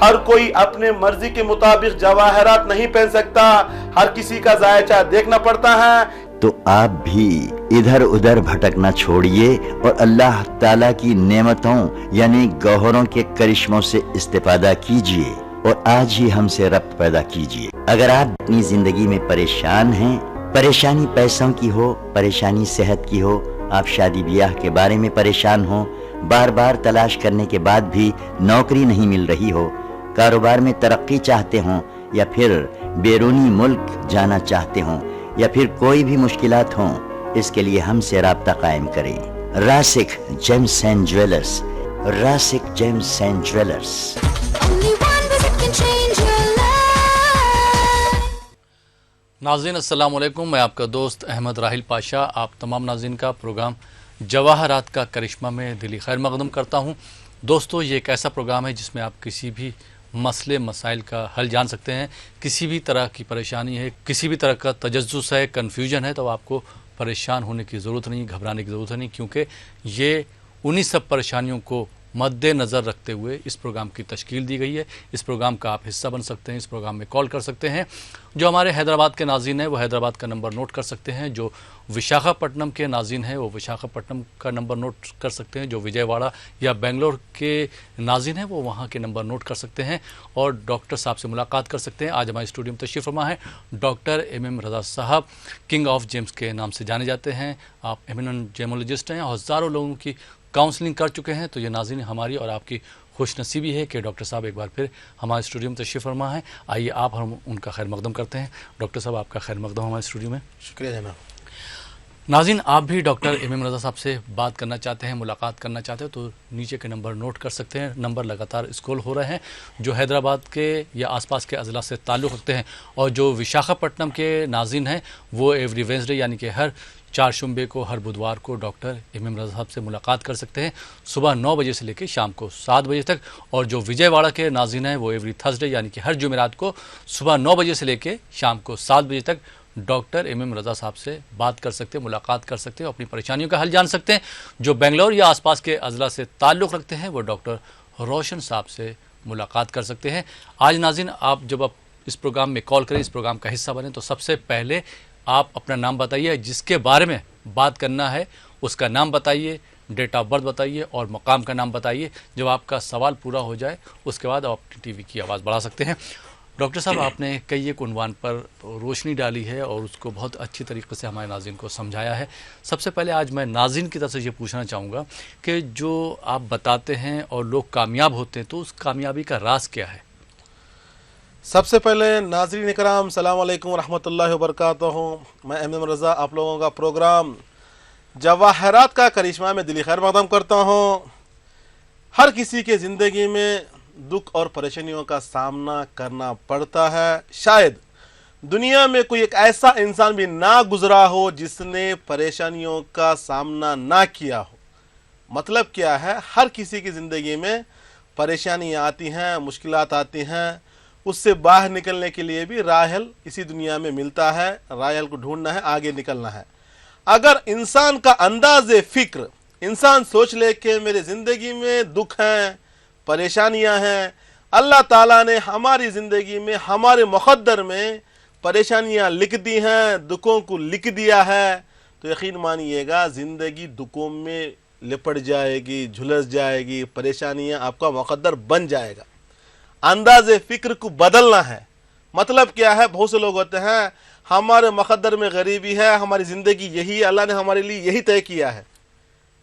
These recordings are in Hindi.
हर कोई अपने मर्जी के मुताबिक जवाहरात नहीं पहन सकता, हर किसी का जायचा देखना पड़ता है। तो आप भी इधर उधर भटकना छोड़िए और अल्लाह ताला की नेमतों यानी गौहरों के करिश्मों से इस्तेफादा कीजिए और आज ही हमसे रब्त पैदा कीजिए। अगर आप अपनी जिंदगी में परेशान हैं, परेशानी पैसों की हो, परेशानी सेहत की हो, आप शादी ब्याह के बारे में परेशान हो, बार बार तलाश करने के बाद भी नौकरी नहीं मिल रही हो, कारोबार में तरक्की चाहते हो या फिर बैरूनी मुल्क जाना चाहते हो या फिर कोई भी मुश्किलात हों, इसके लिए हमसे राब्ता कायम करें। Rasik gems and jewellers, Rasik gems and jewellers. नाज़रीन अस्सलाम वालेकुम, मैं आपका दोस्त अहमद राहिल पाशा आप तमाम नाज़रीन का प्रोग्राम जवाहरात का करिश्मा में दिली खैर मकदम करता हूं। दोस्तों, ये एक ऐसा प्रोग्राम है जिसमें आप किसी भी मसले मसाइल का हल जान सकते हैं। किसी भी तरह की परेशानी है, किसी भी तरह का तजस्सुस है, कन्फ्यूजन है, तो आपको परेशान होने की ज़रूरत नहीं, घबराने की ज़रूरत नहीं, क्योंकि ये उन्हीं सब परेशानियों को मद्देनज़र रखते हुए इस प्रोग्राम की तश्कील दी गई है। इस प्रोग्राम का आप हिस्सा बन सकते हैं, इस प्रोग्राम में कॉल कर सकते हैं। जो हमारे हैदराबाद के नाज़रीन हैं वो हैदराबाद का नंबर नोट कर सकते हैं, जो विशाखापट्टनम के नाज़रीन हैं वो विशाखापट्टनम का नंबर नोट कर सकते हैं, जो विजयवाड़ा या बेंगलोर के नाज़रीन हैं वो वहाँ के नंबर नोट कर सकते हैं और डॉक्टर साहब से मुलाकात कर सकते हैं। आज हमारे स्टूडियो में तशरीफ़ फरमा है डॉक्टर MM रज़ा साहब, किंग ऑफ जेम्स के नाम से जाने जाते हैं। आप एमिनेंट जेमोलॉजिस्ट हैं और हज़ारों लोगों की काउंसलिंग कर चुके हैं। तो ये नाज़रीन हमारी और आपकी खुशनसीबी है कि डॉक्टर साहब एक बार फिर हमारे स्टूडियो में तशरीफ़ फरमा है। आइए आप हम उनका खैर मकदम करते हैं। डॉक्टर साहब, आपका खैर मकदम हमारे स्टूडियो में। शुक्रिया जनाब। नाज़रीन, आप भी डॉक्टर MM रज़ा साहब से बात करना चाहते हैं, मुलाकात करना चाहते हो तो नीचे के नंबर नोट कर सकते हैं। नंबर लगातार स्क्रॉल हो रहे हैं। जो हैदराबाद के या आसपास के अज़ला से ताल्लुक़ रखते हैं और जो विशाखापट्टनम के नाज़रीन हैं वो एवरी वेंसडे यानी कि हर 4 शुम्बे को, हर बुधवार को डॉक्टर MM रज़ा साहब से मुलाकात कर सकते हैं सुबह 9 बजे से लेकर शाम को 7 बजे तक। और जो विजयवाड़ा के नाज़रीन हैं वो एवरी थर्सडे यानी कि हर जुमेरात को सुबह 9 बजे से लेकर शाम को 7 बजे तक डॉक्टर MM रज़ा साहब से बात कर सकते हैं, मुलाकात कर सकते हैं, अपनी परेशानियों का हल जान सकते हैं। जो बेंगलोर या आसपास के अज़ला से ताल्लुक़ रखते हैं वो डॉक्टर रोशन साहब से मुलाकात कर सकते हैं। आज नाज़रीन, आप जब आप इस प्रोग्राम में कॉल करें, इस प्रोग्राम का हिस्सा बने, तो सबसे पहले आप अपना नाम बताइए, जिसके बारे में बात करना है उसका नाम बताइए, डेट ऑफ बर्थ बताइए और मकाम का नाम बताइए। जब आपका सवाल पूरा हो जाए उसके बाद आप अपनी टीवी की आवाज़ बढ़ा सकते हैं। डॉक्टर साहब, आपने कई एक उन्वान पर रोशनी डाली है और उसको बहुत अच्छी तरीके से हमारे नाज़रीन को समझाया है। सबसे पहले आज मैं नाज़रीन की तरफ से ये पूछना चाहूँगा कि जो आप बताते हैं और लोग कामयाब होते हैं तो उस कामयाबी का राज क्या है? सबसे पहले नाज़रीन इकराम, सलाम अलैकुम रहमतुल्लाहि व बरकातहू। मैं MM रज़ा आप लोगों का प्रोग्राम जवाहरात का करिश्मा में दिली खैर मकदम करता हूँ। हर किसी के ज़िंदगी में दुख और परेशानियों का सामना करना पड़ता है। शायद दुनिया में कोई एक ऐसा इंसान भी ना गुजरा हो जिसने परेशानियों का सामना ना किया हो। मतलब क्या है, हर किसी की ज़िंदगी में परेशानियाँ आती हैं, मुश्किलात आती हैं। उससे बाहर निकलने के लिए भी राहल इसी दुनिया में मिलता है। राहल को ढूंढना है, आगे निकलना है। अगर इंसान का अंदाज़े फ़िक्र, इंसान सोच ले कि मेरे ज़िंदगी में दुख हैं, परेशानियां हैं, अल्लाह ताला ने हमारी ज़िंदगी में, हमारे मुक़द्दर में परेशानियां लिख दी हैं, दुखों को लिख दिया है, तो यकीन मानिएगा ज़िंदगी दुखों में लिपट जाएगी, झुलस जाएगी, परेशानियां आपका मुक़द्दर बन जाएगा। अंदाज़े फ़िक्र को बदलना है। मतलब क्या है, बहुत से लोग होते हैं हमारे मुक़द्दर में गरीबी है, हमारी ज़िंदगी यही, अल्लाह ने हमारे लिए यही तय किया है।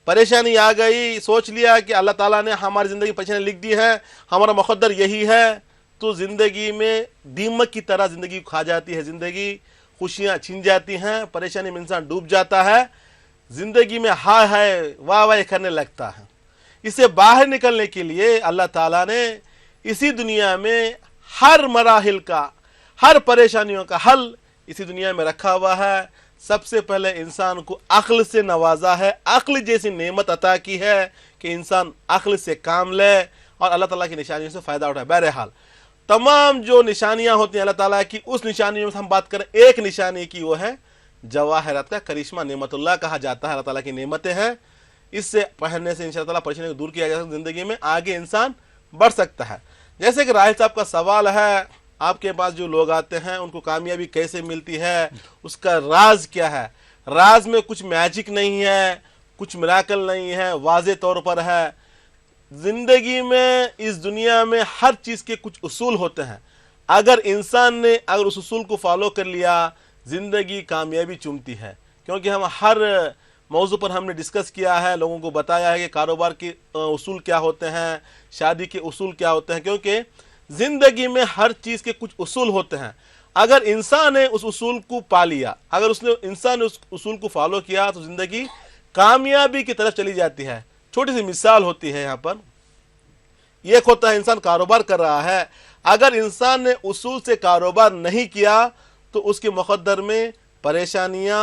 परेशानी आ गई, सोच लिया कि अल्लाह ताला ने हमारी ज़िंदगी परेशानी लिख दी है, हमारा मुक़द्दर यही है, तो ज़िंदगी में दीमक की तरह ज़िंदगी खा जाती है। ज़िंदगी खुशियाँ छिन जाती हैं, परेशानी में इंसान डूब जाता है, ज़िंदगी में हाय हाय वाह वाह करने लगता है। इससे बाहर निकलने के लिए अल्लाह ताला ने इसी दुनिया में हर मराहिल का, हर परेशानियों का हल इसी दुनिया में रखा हुआ है। सबसे पहले इंसान को अक्ल से नवाजा है, अक्ल जैसी नेमत अता की है कि इंसान अक्ल से काम ले और अल्लाह ताला की निशानियों से फ़ायदा उठाए। बहरहाल तमाम जो निशानियां होती हैं अल्लाह ताला की, उस निशानियों में हम बात करें एक निशानी की, वो है जवाहरात का करिश्मा। नेमतुल्लाह कहा जाता है, अल्लाह ताला की नेमतें हैं। इससे पहनने से इंशाअल्लाह परेशानी को दूर किया जा सकता है, ज़िंदगी में आगे इंसान बढ़ सकता है। जैसे कि राहिल साहब का सवाल है, आपके पास जो लोग आते हैं उनको कामयाबी कैसे मिलती है, उसका राज क्या है? राज में कुछ मैजिक नहीं है, कुछ मिराकल नहीं है, वाज़े तौर पर है। जिंदगी में, इस दुनिया में हर चीज के कुछ उसूल होते हैं। अगर इंसान ने अगर उस उसूल को फॉलो कर लिया, जिंदगी कामयाबी चूमती है। क्योंकि हम हर मौजू पर हमने डिस्कस किया है, लोगों को बताया है कि कारोबार के उसूल क्या होते हैं, शादी के उसूल क्या होते हैं। क्योंकि जिंदगी में हर चीज के कुछ उसूल होते हैं। अगर इंसान ने उस उसूल को पा लिया, अगर इंसान ने उस उसूल को फॉलो किया, तो जिंदगी कामयाबी की तरफ चली जाती है। छोटी सी मिसाल होती है यहाँ पर। एक होता है इंसान कारोबार कर रहा है, अगर इंसान ने उसूल से कारोबार नहीं किया तो उसके मुकद्दर में परेशानियां,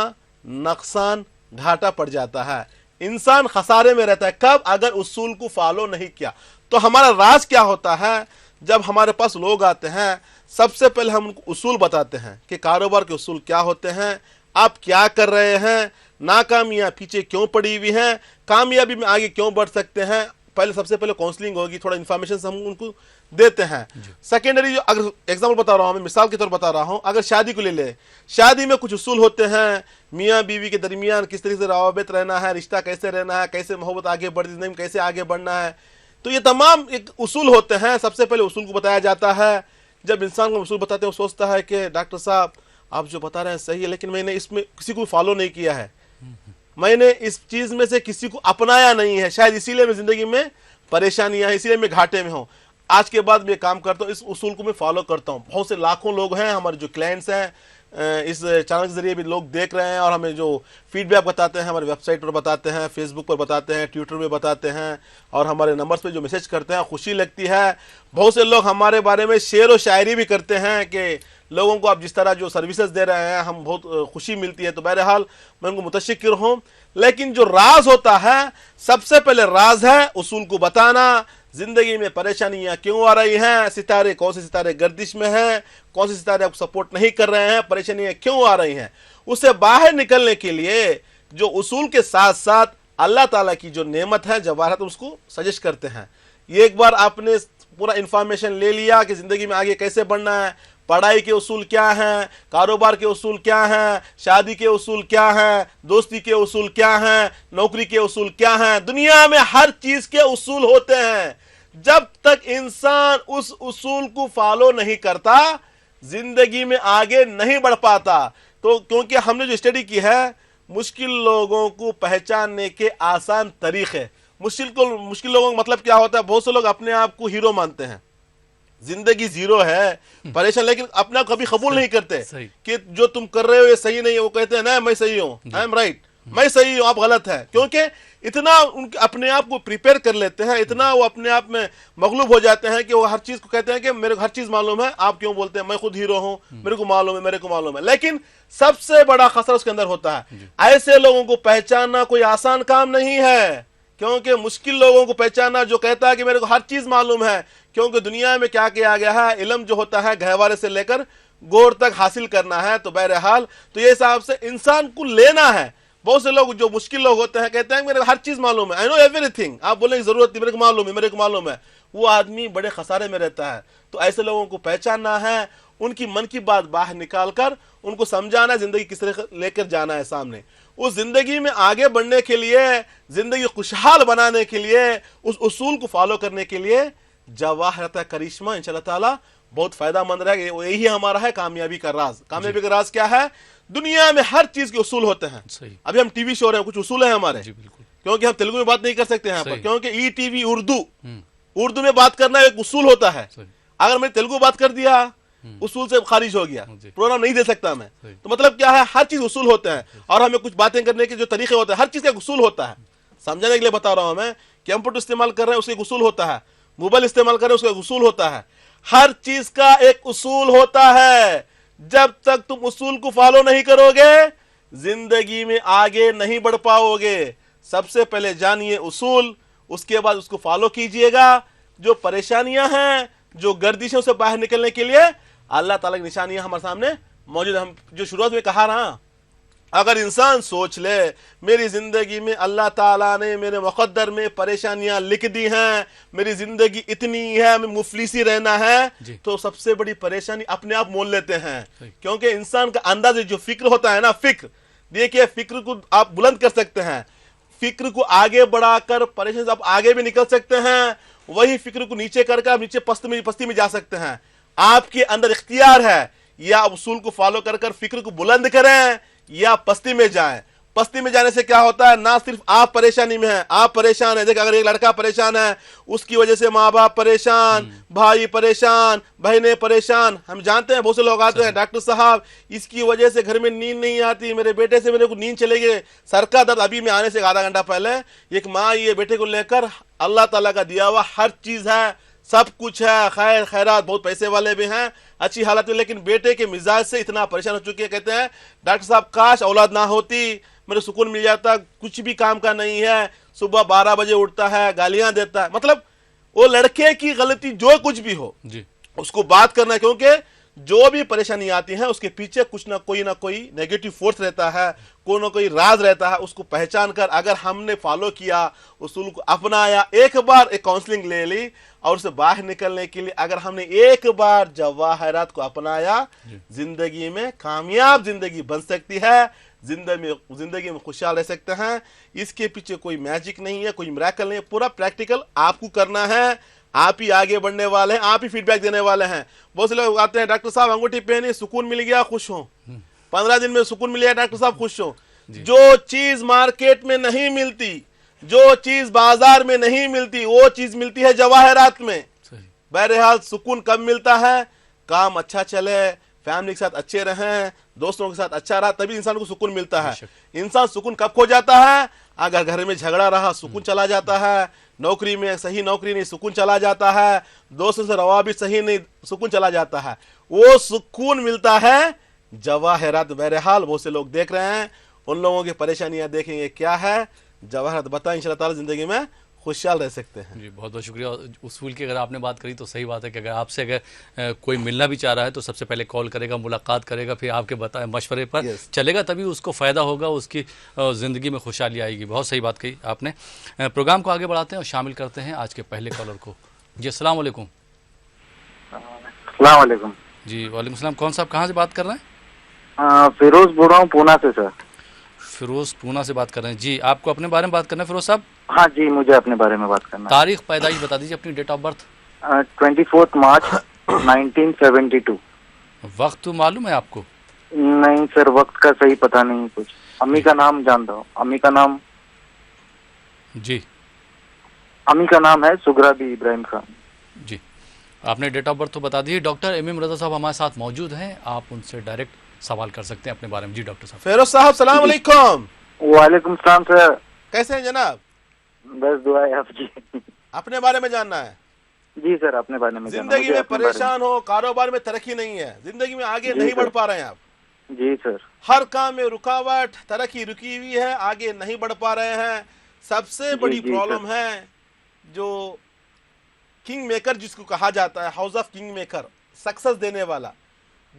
नुकसान, घाटा पड़ जाता है। इंसान खसारे में रहता है। कब? अगर उसूल को फॉलो नहीं किया। तो हमारा राज क्या होता है? जब हमारे पास लोग आते हैं, सबसे पहले हम उनको उसूल बताते हैं कि कारोबार के उसूल क्या होते हैं, आप क्या कर रहे हैं, नाकामियां पीछे क्यों पड़ी हुई हैं, कामयाबी में आगे क्यों बढ़ सकते हैं। पहले सबसे पहले काउंसलिंग होगी, थोड़ा इन्फॉर्मेशन हम उनको देते हैं। सेकेंडरी, जो अगर एग्जाम्पल बता रहा हूं, मैं मिसाल के तौर बता रहा हूं, अगर शादी को ले ले, शादी में कुछ उसूल होते हैं, मियाँ बीवी के दरमियान किस तरीके से रवाबित रहना है, रिश्ता कैसे रहना है, कैसे मोहब्बत आगे बढ़ती, जिंदगी में कैसे आगे बढ़ना है। तो ये तमाम एक उसूल होते हैं। सबसे पहले उसूल को बताया जाता है। जब इंसान को उसूल बताते हैं, वो सोचता है कि डॉक्टर साहब आप जो बता रहे हैं सही है, लेकिन मैंने इसमें किसी को फॉलो नहीं किया है, मैंने इस चीज में से किसी को अपनाया नहीं है, शायद इसीलिए मैं जिंदगी में परेशानियां हैं, इसीलिए मैं घाटे में हूं। आज के बाद मैं काम करता हूं, इस उसूल को मैं फॉलो करता हूं। बहुत से लाखों लोग हैं, हमारे जो क्लाइंट्स हैं, इस चैनल के जरिए भी लोग देख रहे हैं और हमें जो फीडबैक बताते हैं, हमारे वेबसाइट पर बताते हैं, फेसबुक पर बताते हैं, ट्विटर में बताते हैं और हमारे नंबर्स पे जो मैसेज करते हैं, खुशी लगती है। बहुत से लोग हमारे बारे में शेर व शायरी भी करते हैं कि लोगों को आप जिस तरह जो सर्विसेज दे रहे हैं, हम बहुत खुशी मिलती है। तो बहरहाल मैं उनको मुतशक्किर हूँ। लेकिन जो राज होता है, सबसे पहले राज है उसूल को बताना। जिंदगी में परेशानियां क्यों आ रही हैं, सितारे, कौन से सितारे गर्दिश में हैं, कौन से सितारे आपको सपोर्ट नहीं कर रहे हैं, परेशानियां क्यों आ रही हैं, उससे बाहर निकलने के लिए जो उसूल के साथ साथ अल्लाह ताला की जो नेमत है, जवाहरात, उसको सजेस्ट करते हैं। ये एक बार आपने पूरा इंफॉर्मेशन ले लिया कि जिंदगी में आगे कैसे बढ़ना है, पढ़ाई के उसूल क्या हैं, कारोबार के उसूल क्या हैं, शादी के उसूल क्या हैं, दोस्ती के उसूल क्या हैं, नौकरी के उसूल क्या हैं। दुनिया में हर चीज के उसूल होते हैं। जब तक इंसान उस उसूल को फॉलो नहीं करता, जिंदगी में आगे नहीं बढ़ पाता। तो क्योंकि हमने जो स्टडी की है, मुश्किल लोगों को पहचानने के आसान तरीके। मुश्किल लोगों का मतलब क्या होता है? बहुत से लोग अपने आप को हीरो मानते हैं, जिंदगी जीरो है, परेशान, लेकिन अपने आप कभी कबूल नहीं करते कि जो तुम कर रहे हो ये सही नहीं है। वो कहते हैं ना, मैं सही हूं, आई एम राइट, मैं सही हूं, आप गलत है। क्योंकि इतना उनके अपने आप को प्रिपेयर कर लेते हैं, इतना वो अपने आप में मगलूब हो जाते हैं कि वो हर चीज को कहते हैं कि मेरे को हर चीज मालूम है, आप क्यों बोलते हैं, मैं खुद हीरो हूं, मेरे को मालूम है, मेरे को मालूम है। लेकिन सबसे बड़ा खतरा उसके अंदर होता है। ऐसे लोगों को पहचानना कोई आसान काम नहीं है। क्योंकि मुश्किल लोगों को पहचानना जो कहता है कि मेरे को हर चीज मालूम है। क्योंकि दुनिया में क्या किया गया है, इल्म जो होता है गहवारे से लेकर गोर तक हासिल करना है। तो बहरहाल तो ये हिसाब से इंसान को लेना है। बहुत से लोग जो मुश्किल लोग होते हैं कहते हैं मेरे को हर चीज मालूम है, आई नो एवरीथिंग, आप बोले की जरूरत नहीं, मेरे को मालूम है, मेरे को मालूम है। वो आदमी बड़े खसारे में रहता है। तो ऐसे लोगों को पहचानना है, उनकी मन की बात बाहर निकाल कर उनको समझाना है जिंदगी किस तरह लेकर जाना है सामने। उस जिंदगी में आगे बढ़ने के लिए, जिंदगी खुशहाल बनाने के लिए, उस उसूल को फॉलो करने के लिए जवाहरत करिश्मा इंशाअल्लाह ताला बहुत फायदामंद रहेगा। यही हमारा है कामयाबी का राज। कामयाबी का राज क्या है? दुनिया में हर चीज के उसूल होते हैं। अभी हम टीवी शो रहे हैं, कुछ उसूल है हमारे, क्योंकि हम तेलुगु में बात नहीं कर सकते यहाँ पर, क्योंकि ई टीवी उर्दू में बात करना एक उसूल होता है। अगर मैंने तेलुगु बात कर दिया, उसूल से खारिज हो गया, प्रोग्राम नहीं दे सकता मैं। तो मतलब क्या है, हर चीज उसूल होते हैं। और हमें कुछ बातें करने के जो तरीके होते हैं, हर चीज का उसूल होता है। समझाने के लिए बता रहा हूं मैं, कंप्यूटर इस्तेमाल कर रहे हैं उसका एक उसूल होता है, मोबाइल इस्तेमाल कर रहे हैं उसका एक उसूल होता है। हर चीज का एक उसूल होता है। जब तक तुम उसूल को फॉलो नहीं करोगे, जिंदगी में आगे नहीं बढ़ पाओगे। सबसे पहले जानिए उसूल, उसके बाद उसको फॉलो कीजिएगा। जो परेशानियां हैं, जो गर्दिशों से बाहर निकलने के लिए अल्लाह ताला की निशानियां हमारे सामने मौजूद है। हम जो शुरुआत में कहा रहा अगर इंसान सोच ले मेरी ज़िंदगी में अल्लाह ताला ने मेरे मुक़द्दर में परेशानियां लिख दी हैं, मेरी ज़िंदगी इतनी है, मैं मुफलिसी रहना है, तो सबसे बड़ी परेशानी अपने आप मोल लेते हैं। क्योंकि इंसान का अंदाज़ जो फिक्र होता है ना, फिक्र, देखिए फिक्र को आप बुलंद कर सकते हैं, फिक्र को आगे बढ़ाकर परेशानी से आप आगे भी निकल सकते हैं, वही फिक्र को नीचे करके आप नीचे पस्ती में जा सकते हैं। आपके अंदर इख्तियार है, या उसूल को फॉलो कर फिक्र को बुलंद करें या पस्ती में जाएं। पस्ती में जाने से क्या होता है, ना सिर्फ आप परेशानी में हैं, आप परेशान हैं। देखिए अगर एक लड़का परेशान है, उसकी वजह से माँ बाप परेशान, भाई परेशान, बहनें परेशान। हम जानते हैं बहुत से लोग आते हैं, डॉक्टर साहब इसकी वजह से घर में नींद नहीं आती, मेरे बेटे से मेरे को नींद चले गए, सर का दर्द। अभी मैं आने से आधा घंटा पहले एक माँ ये बेटे को लेकर, अल्लाह ताला का दिया हुआ हर चीज है, सब कुछ है, खैर खैरात, बहुत पैसे वाले भी हैं, अच्छी हालत में, लेकिन बेटे के मिजाज से इतना परेशान हो चुके हैं। कहते हैं डॉक्टर साहब काश औलाद ना होती, मेरे सुकून मिल जाता, कुछ भी काम का नहीं है, सुबह 12 बजे उठता है, गालियां देता है। मतलब वो लड़के की गलती जो कुछ भी हो जी, उसको बात करना है, क्योंकि जो भी परेशानी आती है उसके पीछे कुछ ना कोई नेगेटिव फोर्स रहता है, कोई ना कोई राज रहता है। उसको पहचान कर अगर हमने फॉलो किया, उसूल को अपनाया, एक बार एक काउंसलिंग ले ली और उससे बाहर निकलने के लिए अगर हमने एक बार जवाहरात को अपनाया, जिंदगी में कामयाब जिंदगी बन सकती है, जिंदगी में खुशहाल रह सकते हैं। इसके पीछे कोई मैजिक नहीं है, कोई मिरेकल नहीं है, पूरा प्रैक्टिकल आपको करना है। आप ही आगे बढ़ने वाले हैं, आप ही फीडबैक देने वाले हैं। बहुत से लोग आते हैं, डॉक्टर साहब अंगूठी पहनी, सुकून मिल गया, खुश हो, 15 दिन में सुकून मिल गया, डॉक्टर साहब खुश हो। जो चीज मार्केट में नहीं मिलती, जो चीज बाजार में नहीं मिलती, वो चीज मिलती है जवाहरात में। बहरहाल सुकून कब मिलता है, काम अच्छा चले, फैमिली के साथ अच्छे रहें, दोस्तों के साथ अच्छा रहा, तभी इंसान को सुकून मिलता है। इंसान सुकून कब खो जाता है, अगर घर में झगड़ा रहा सुकून चला जाता है, नौकरी में सही नौकरी नहीं सुकून चला जाता है, दोस्तों से रवा भी सही नहीं सुकून चला जाता है। वो सुकून मिलता है जवाहरात। बहरहाल बहुत से लोग देख रहे हैं, उन लोगों की परेशानियां देखेंगे क्या है, जवाहरात बताएं, इंशाअल्लाह ताला जिंदगी में खुशहाल रह सकते हैं। जी बहुत बहुत शुक्रिया। उसूल की अगर आपने बात करी तो सही बात है कि अगर आपसे अगर कोई मिलना भी चाह रहा है तो सबसे पहले कॉल करेगा, मुलाकात करेगा, फिर आपके बताए मशवरे पर चलेगा, तभी उसको फ़ायदा होगा, उसकी ज़िंदगी में खुशहाली आएगी। बहुत सही बात कही आपने। प्रोग्राम को आगे बढ़ाते हैं और शामिल करते हैं आज के पहले कॉलर को। जी अस्सलाम वालेकुम। अस्सलाम वालेकुम। जी वालेकुम सलाम। कौन साहब कहाँ से बात कर रहे हैं? फिरोज बोल रहा हूँ पूना से सर। फिरोज पूना से बात कर रहे हैं जी। आपको अपने बारे में बात करना है फिरोज साहब? हाँ जी, मुझे अपने बारे में बात करना है। तारीख पैदाइश बता दीजिए अपनी, डेट ऑफ बर्थ। 24 मार्च 1972। वक्त मालूम है आपको? नहीं सर, वक्त का सही पता नहीं कुछ। अम्मी का नाम जानता हूँ, अम्मी का नाम जी, अम्मी का नाम है सुगरा बी इब्राहिम खान जी। आपने डेट ऑफ बर्थ तो बता दी। डॉक्टर एम रजा साहब हमारे साथ मौजूद हैं, आप उनसे डायरेक्ट सवाल कर सकते हैं अपने बारे में। जी डॉक्टर साहब। फिरोज साहब सलाम अलैकुम। वालेकुम सलाम सर। कैसे हैं जनाब? बस दुआ है आप जी। अपने बारे में जानना है जी सर, अपने बारे में। जिंदगी में परेशान हो, कारोबार में तरक्की नहीं है, जिंदगी में आगे नहीं बढ़ पा रहे हैं आप? जी सर। हर काम में रुकावट, तरक्की रुकी हुई है, आगे नहीं बढ़ पा रहे हैं। सबसे बड़ी प्रॉब्लम है जो किंग मेकर जिसको कहा जाता है, house of king maker, success देने वाला,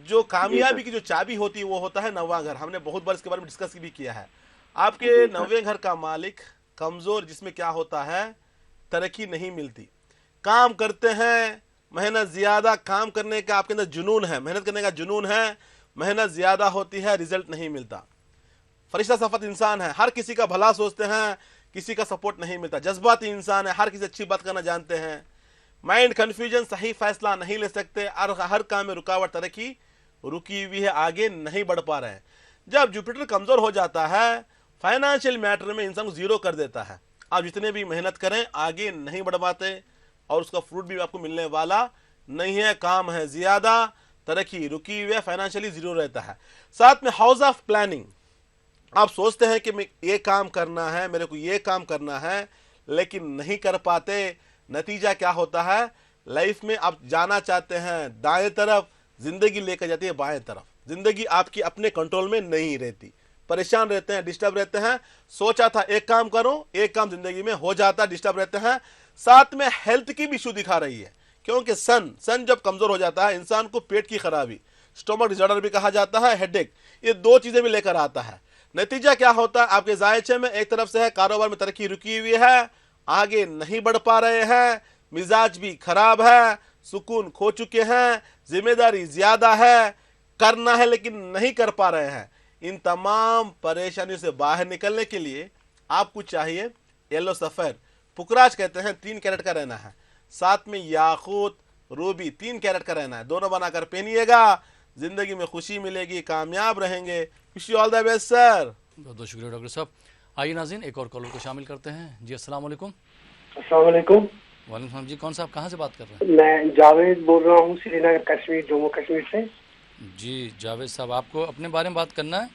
जो कामयाबी की जो चाबी होती है वो होता है नवा घर। हमने बहुत बार इसके बारे में डिस्कस भी किया है। आपके नवे घर का मालिक कमजोर, जिसमें क्या होता है तरक्की नहीं मिलती। काम करते हैं, मेहनत ज्यादा, काम करने का आपके अंदर जुनून है, मेहनत करने का जुनून है, मेहनत ज्यादा होती है, रिजल्ट नहीं मिलता। फरिश्ता सफत इंसान है, हर किसी का भला सोचते हैं, किसी का सपोर्ट नहीं मिलता। जज्बाती इंसान है, हर किसी अच्छी बात करना जानते हैं। माइंड कंफ्यूजन, सही फैसला नहीं ले सकते, और हर काम में रुकावट, तरक्की रुकी हुई है, आगे नहीं बढ़ पा रहे हैं। जब जुपिटर कमजोर हो जाता है, फाइनेंशियल मैटर में इंसान को जीरो कर देता है। आप जितने भी मेहनत करें आगे नहीं बढ़ पाते, और उसका फ्रूट भी आपको मिलने वाला नहीं है। काम है ज्यादा, तरक्की रुकी हुई है, फाइनेंशियली जीरो रहता है। साथ में हाउस ऑफ प्लानिंग, आप सोचते हैं कि मैं ये काम करना है, मेरे को ये काम करना है, लेकिन नहीं कर पाते। नतीजा क्या होता है, लाइफ में आप जाना चाहते हैं दाएं तरफ, जिंदगी लेकर जाती है बाएं तरफ। जिंदगी आपकी अपने कंट्रोल में नहीं रहती, परेशान रहते हैं, डिस्टर्ब रहते हैं। सोचा था एक काम करूं, एक काम जिंदगी में हो जाता, डिस्टर्ब रहते हैं। साथ में हेल्थ की भी इशू दिखा रही है, क्योंकि सन जब कमजोर हो जाता है, इंसान को पेट की खराबी, स्टोमक डिसऑर्डर भी कहा जाता है, हेडेक, ये दो चीजें भी लेकर आता है। नतीजा क्या होता है, आपके जायचे में एक तरफ से है कारोबार में तरक्की रुकी हुई है, आगे नहीं बढ़ पा रहे हैं, मिजाज भी खराब है, सुकून खो चुके हैं, जिम्मेदारी ज्यादा है, करना है लेकिन नहीं कर पा रहे हैं। इन तमाम परेशानियों से बाहर निकलने के लिए आपको चाहिए येलो सफ़ेद, पुकराज कहते हैं, 3 कैरेट का रहना है, साथ में याकूत रूबी 3 कैरेट का रहना है। दोनों बनाकर पहनिएगा, जिंदगी में खुशी मिलेगी, कामयाब रहेंगे। Wish you all the best sir. बहुत बहुत शुक्रिया डॉक्टर साहब। आइए नाज़रीन, एक और कॉलर को शामिल करते हैं। जी अस्सलाम वालेकुम। अस्सलाम वालेकुम। वालेकुम सलाम जी, कौन साहब कहाँ से बात कर रहे हैं? मैं जावेद बोल रहा हूँ, श्रीनगर कश्मीर, जम्मू कश्मीर से। जी जावेद साहब, आपको अपने बारे में बात करना है?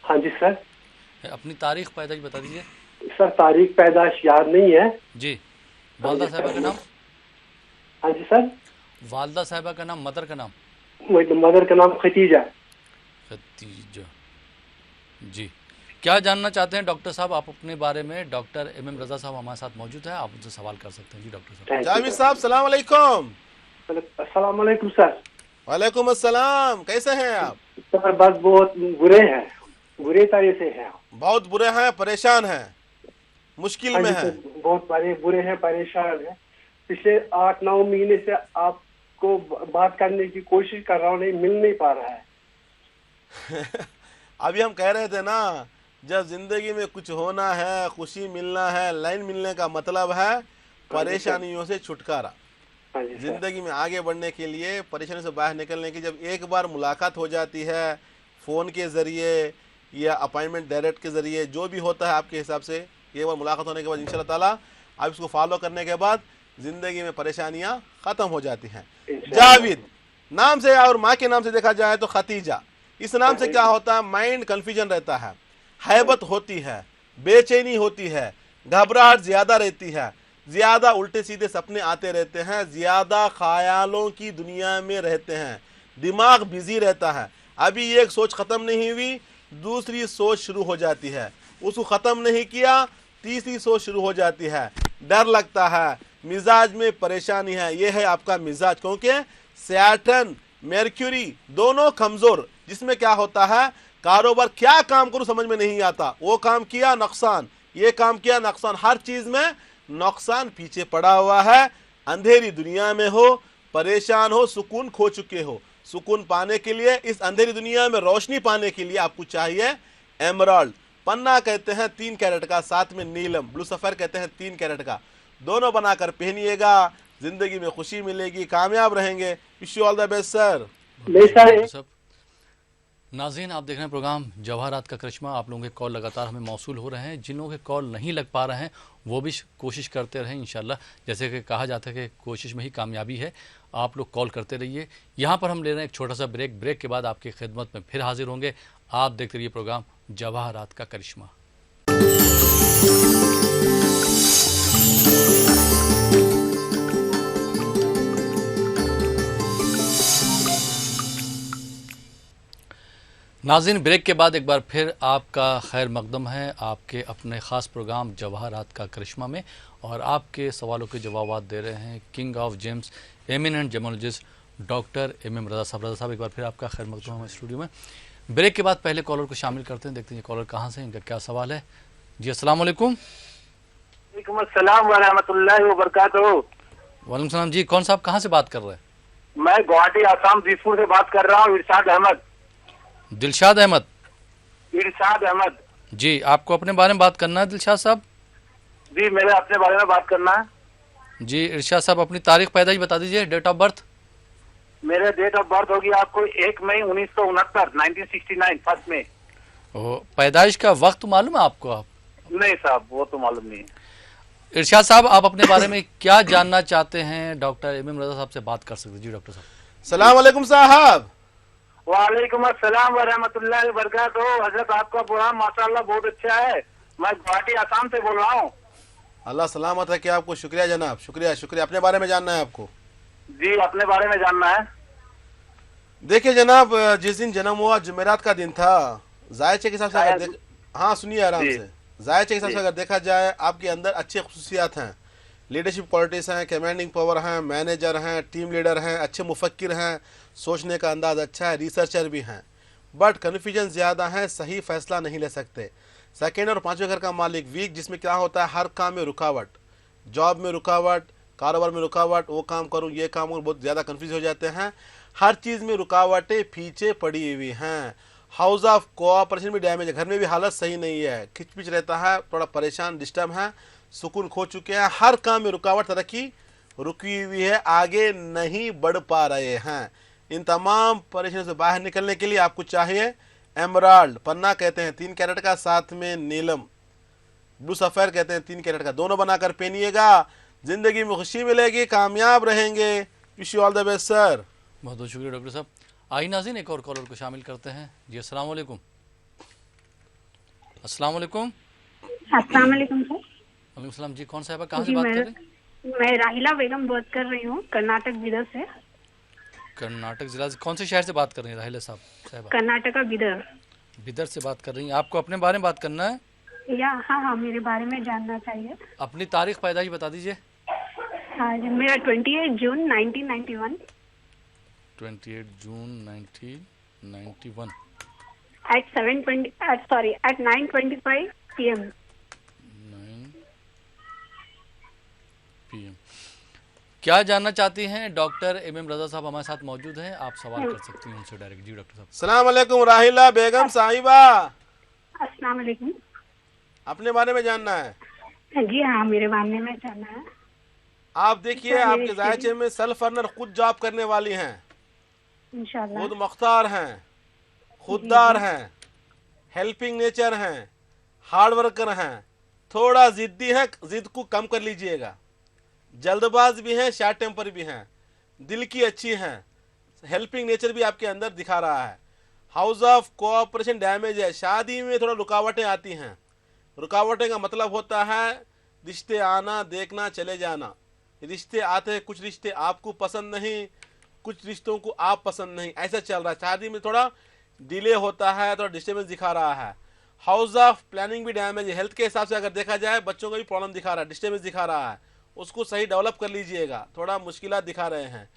हाँ जी सर। अपनी तारीख पैदाइश बता दीजिए। सर तारीख पैदाइश याद नहीं है जी। वालदा साहिबा का नाम? हाँ जी सर। वालदा साहिबा का नाम, मदर का नाम? मदर का नाम खतीजा। खतीजा। जी, क्या जानना चाहते हैं डॉक्टर साहब आप अपने बारे में? डॉक्टर MM रजा साहब हमारे साथ मौजूद है, आप उनसे सवाल कर सकते हैं। जी डॉक्टर साहब। जावेद साहब सलाम अलैकुम। अस्सलाम वालेकुम सर। वालेकुम अस्सलाम, कैसे हैं आप? सर बस बहुत बुरे हैं, बुरे तरह से हैं। बहुत बुरे हैं, परेशान हैं, मुश्किल हाँ में जी हैं। सर, बहुत बुरे हैं, परेशान हैं। पिछले 8-9 महीने से आपको बात करने की कोशिश कर रहा हूँ, नहीं मिल नहीं पा रहा है। अभी हम कह रहे थे ना, जब जिंदगी में कुछ होना है, खुशी मिलना है, लाइन मिलने का मतलब है परेशानियों से छुटकारा। हाँ जी सर। जिंदगी में आगे बढ़ने के लिए, परेशानी से बाहर निकलने की जब एक बार मुलाकात हो जाती है, फ़ोन के ज़रिए या अपॉइंटमेंट डायरेक्ट के ज़रिए, जो भी होता है आपके हिसाब से, एक बार मुलाकात होने के बाद इंशाल्लाह ताला आप इसको फॉलो करने के बाद ज़िंदगी में परेशानियां ख़त्म हो जाती हैं। जावेद नाम से और माँ के नाम से देखा जाए तो खतीजा, इस नाम से क्या होता है, माइंड कन्फ्यूजन रहता है, हैबत होती है, बेचैनी होती है, घबराहट ज़्यादा रहती है, ज़्यादा उल्टे सीधे सपने आते रहते हैं, ज़्यादा ख्यालों की दुनिया में रहते हैं, दिमाग बिजी रहता है। अभी एक सोच ख़त्म नहीं हुई, दूसरी सोच शुरू हो जाती है, उसको ख़त्म नहीं किया, तीसरी सोच शुरू हो जाती है, डर लगता है, मिजाज में परेशानी है। ये है आपका मिजाज, क्योंकि सैटर्न मर्क्यूरी दोनों कमज़ोर, जिसमें क्या होता है, कारोबार क्या काम करूँ समझ में नहीं आता, वो काम किया नुकसान, ये काम किया नुकसान, हर चीज़ में नुकसान पीछे पड़ा हुआ है। अंधेरी दुनिया में हो, परेशान हो, सुकून खो चुके हो। सुकून पाने के लिए, इस अंधेरी दुनिया में रोशनी पाने के लिए आपको चाहिए एमराल्ड, पन्ना कहते हैं 3 कैरेट का, साथ में नीलम ब्लू सफ़र कहते हैं 3 कैरेट का, दोनों बनाकर पहनिएगा, जिंदगी में खुशी मिलेगी, कामयाब रहेंगे। Wish you all the best sir. सब नाज़रीन, आप देख रहे हैं प्रोग्राम जवाहरात का करिश्मा। आप लोगों के कॉल लगातार हमें मौसूल हो रहे हैं, जिन लोगों के कॉल नहीं लग पा रहे हैं वो भी कोशिश करते रहें इंशाल्लाह। जैसे कि कहा जाता है कि कोशिश में ही कामयाबी है, आप लोग कॉल करते रहिए। यहाँ पर हम ले रहे हैं एक छोटा सा ब्रेक, ब्रेक के बाद आपकी खिदमत में फिर हाजिर होंगे। आप देखते रहिए प्रोग्राम जवाहरात का करिश्मा। नाज़रीन, ब्रेक के बाद एक बार फिर आपका खैर मकदम है आपके अपने ख़ास प्रोग्राम जवाहरात का करिश्मा में, और आपके सवालों के जवाब दे रहे हैं king of James eminent gemmologist doctor MM रजा साहब। रजा साहब, एक बार फिर आपका खैर मकदम हमारे स्टूडियो में। ब्रेक के बाद पहले कॉलर को शामिल करते हैं, देखते हैं ये कॉलर कहाँ से, इनका क्या सवाल है। जी अस्सलाम वालेकुम। वालेकुम अस्सलाम व रहमतुल्लाहि व बरकातहू। वालेकुम सलाम जी, कौन साहब कहाँ से बात कर रहे हैं? मैं गुवाहाटी आसाम दिसपुर से बात कर रहा हूँ। इरशाद अहमद। दिलशाद अहमद। इरशाद अहमद जी, आपको अपने बारे में बात करना है दिलशाद साहब? जी, मेरे अपने बारे में बात करना है। जी इरशाद साहब, अपनी तारीख पैदाइश बता दीजिए, डेट ऑफ बर्थ। मेरे डेट ऑफ बर्थ होगी आपको 1 मई 1969, 1969 फर्स्ट में। पैदाइश का वक्त मालूम है आपको? आप नहीं साहब, वो तो मालूम नहीं है। इरशाद साहब, आप अपने बारे में क्या जानना चाहते हैं? डॉक्टर MM रजा साहब से बात कर सकते हैं। जी डॉक्टर साहब। सलाम वालेकुम साहब। वालेकुम अस्सलाम व रहमतुल्लाहि व बरकातहू। हजरत आपका प्रोग्राम माशाअल्लाह बहुत अच्छा है। मैं गुवाहाटी आसाम से बोल रहा हूँ। अल्लाह सलामत है कि आपको। शुक्रिया जनाब, शुक्रिया शुक्रिया। अपने बारे में जानना है आपको? जी, अपने बारे में जानना है। देखिए जनाब, जिस दिन जन्म हुआ जुमेरात का दिन था, जायचे के हिसाब से अगर हाँ सुनिए आराम से, जायचे के हिसाब से अगर देखा जाए, आपके अंदर अच्छे खुसूसियात हैं, लीडरशिप क्वालिटीज़ हैं, कमांडिंग पावर हैं, मैनेजर हैं, टीम लीडर हैं, अच्छे मुफक्किर हैं, सोचने का अंदाज़ अच्छा है, रिसर्चर भी हैं, बट कन्फ्यूजन ज़्यादा है, सही फैसला नहीं ले सकते। सेकेंड और पांचवें घर का मालिक वीक, जिसमें क्या होता है हर काम में रुकावट, जॉब में रुकावट, कारोबार में रुकावट, वो काम करूँ ये काम करूँ, बहुत ज़्यादा कन्फ्यूज हो जाते हैं। हर चीज़ में रुकावटें पीछे पड़ी हुई हैं। हाउस ऑफ कोऑपरेशन भी डैमेज है, घर में भी हालत सही नहीं है, खिचपिच रहता है, थोड़ा परेशान डिस्टर्ब है, सुकून खो चुके हैं, हर काम में रुकावट, तरक्की रुकी हुई है, आगे नहीं बढ़ पा रहे हैं। इन तमाम परेशानियों से बाहर निकलने के लिए आपको चाहिए एमराल्ड, पन्ना कहते हैं 3 कैरेट का, साथ में नीलम ब्लू सफ़ेर कहते हैं 3 कैरेट का, दोनों बनाकर पहनिएगा, जिंदगी में खुशी मिलेगी, कामयाब रहेंगे। Wish you all the best sir. बहुत बहुत शुक्रिया डॉक्टर साहब। आई नाज़रीन, एक और कॉलर को शामिल करते हैं जी। अस्सलाम वालेकुम। अस्सलाम वालेकुम। अस्सलाम वालेकुम सर। वालेकुम सलाम जी। कौन साहब कहाँ से जी, बात कर रहे हैं? मैं राहिला बेगम बात कर रही हूँ, कर्नाटक बिदर से। कर्नाटक जिला से कौन से शहर से बात कर रही हैं राहिला साहब? कर्नाटका बिदर। बिदर से बात कर रही हैं। आपको अपने बारे में बात करना है या हाँ हाँ, मेरे बारे में जानना चाहिए। अपनी तारीख पैदाइश बता दीजिए। हाँ जी, मेरा 28 जून 1991 28 जून 1991 at 9:25 PM। 9 PM। क्या जानना चाहती हैं? डॉक्टर MM रजा साहब हमारे साथ मौजूद हैं, आप सवाल कर सकती हैं उनसे डायरेक्ट। जी डॉक्टर साहब। सलाम अलैकुम राहिला बेगम साहिबा, अस्सलाम वालेकुम। अपने बारे में जानना है? जी हाँ, मेरे बारे में जानना है। आप देखिए आपके जायचे में सेल्फ अर्नर, खुद जॉब करने वाली हैं, इंशाल्लाह। खुद मुख्तार हैं, खुददार हैं, हेल्पिंग नेचर हैं, हार्ड वर्कर हैं, थोड़ा जिद्दी हैं, जिद को कम कर लीजिएगा, जल्दबाज भी हैं, शॉर्ट टेम्पर भी हैं, दिल की अच्छी हैं, हेल्पिंग नेचर भी आपके अंदर दिखा रहा है। हाउस ऑफ कोऑपरेशन डैमेज है, शादी में थोड़ा रुकावटें आती हैं। रुकावटें का मतलब होता है रिश्ते आना, देखना, चले जाना। रिश्ते आते हैं, कुछ रिश्ते आपको पसंद नहीं, कुछ रिश्तों को आप पसंद नहीं, ऐसा चल रहा है। शादी में थोड़ा डिले होता है, थोड़ा डिस्टर्बेंस दिखा रहा है। हाउस ऑफ प्लानिंग भी डैमेज है, हेल्थ के हिसाब से अगर देखा जाए बच्चों का भी प्रॉब्लम दिखा रहा है, डिस्टर्बेंस दिखा रहा है, उसको सही डेवलप कर लीजिएगा, थोड़ा मुश्किलात दिखा रहे हैं।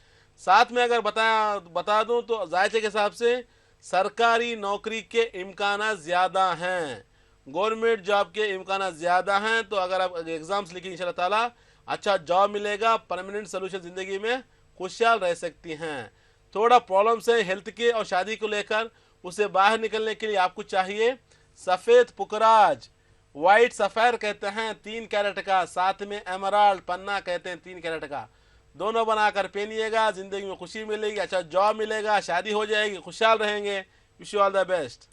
साथ में अगर बता दूं तो जायचे के हिसाब से सरकारी नौकरी के इम्कान ज़्यादा हैं, गवर्नमेंट जॉब के इम्कान ज़्यादा हैं। तो अगर आप एग्ज़ाम्स लिखें इंशाल्लाह ताला अच्छा जॉब मिलेगा, परमानेंट सोल्यूशन ज़िंदगी में खुशहाल रह सकती हैं। थोड़ा प्रॉब्लम्स है हेल्थ के और शादी को लेकर, उसे बाहर निकलने के लिए आपको चाहिए सफ़ेद पुकराज, वाइट सफ़ेर कहते हैं 3 कैरेट का, साथ में एमराल्ड पन्ना कहते हैं 3 कैरेट का, दोनों बनाकर पहनिएगा, ज़िंदगी में खुशी मिलेगी, अच्छा जॉब मिलेगा, शादी हो जाएगी, खुशहाल रहेंगे। Wish you all the best.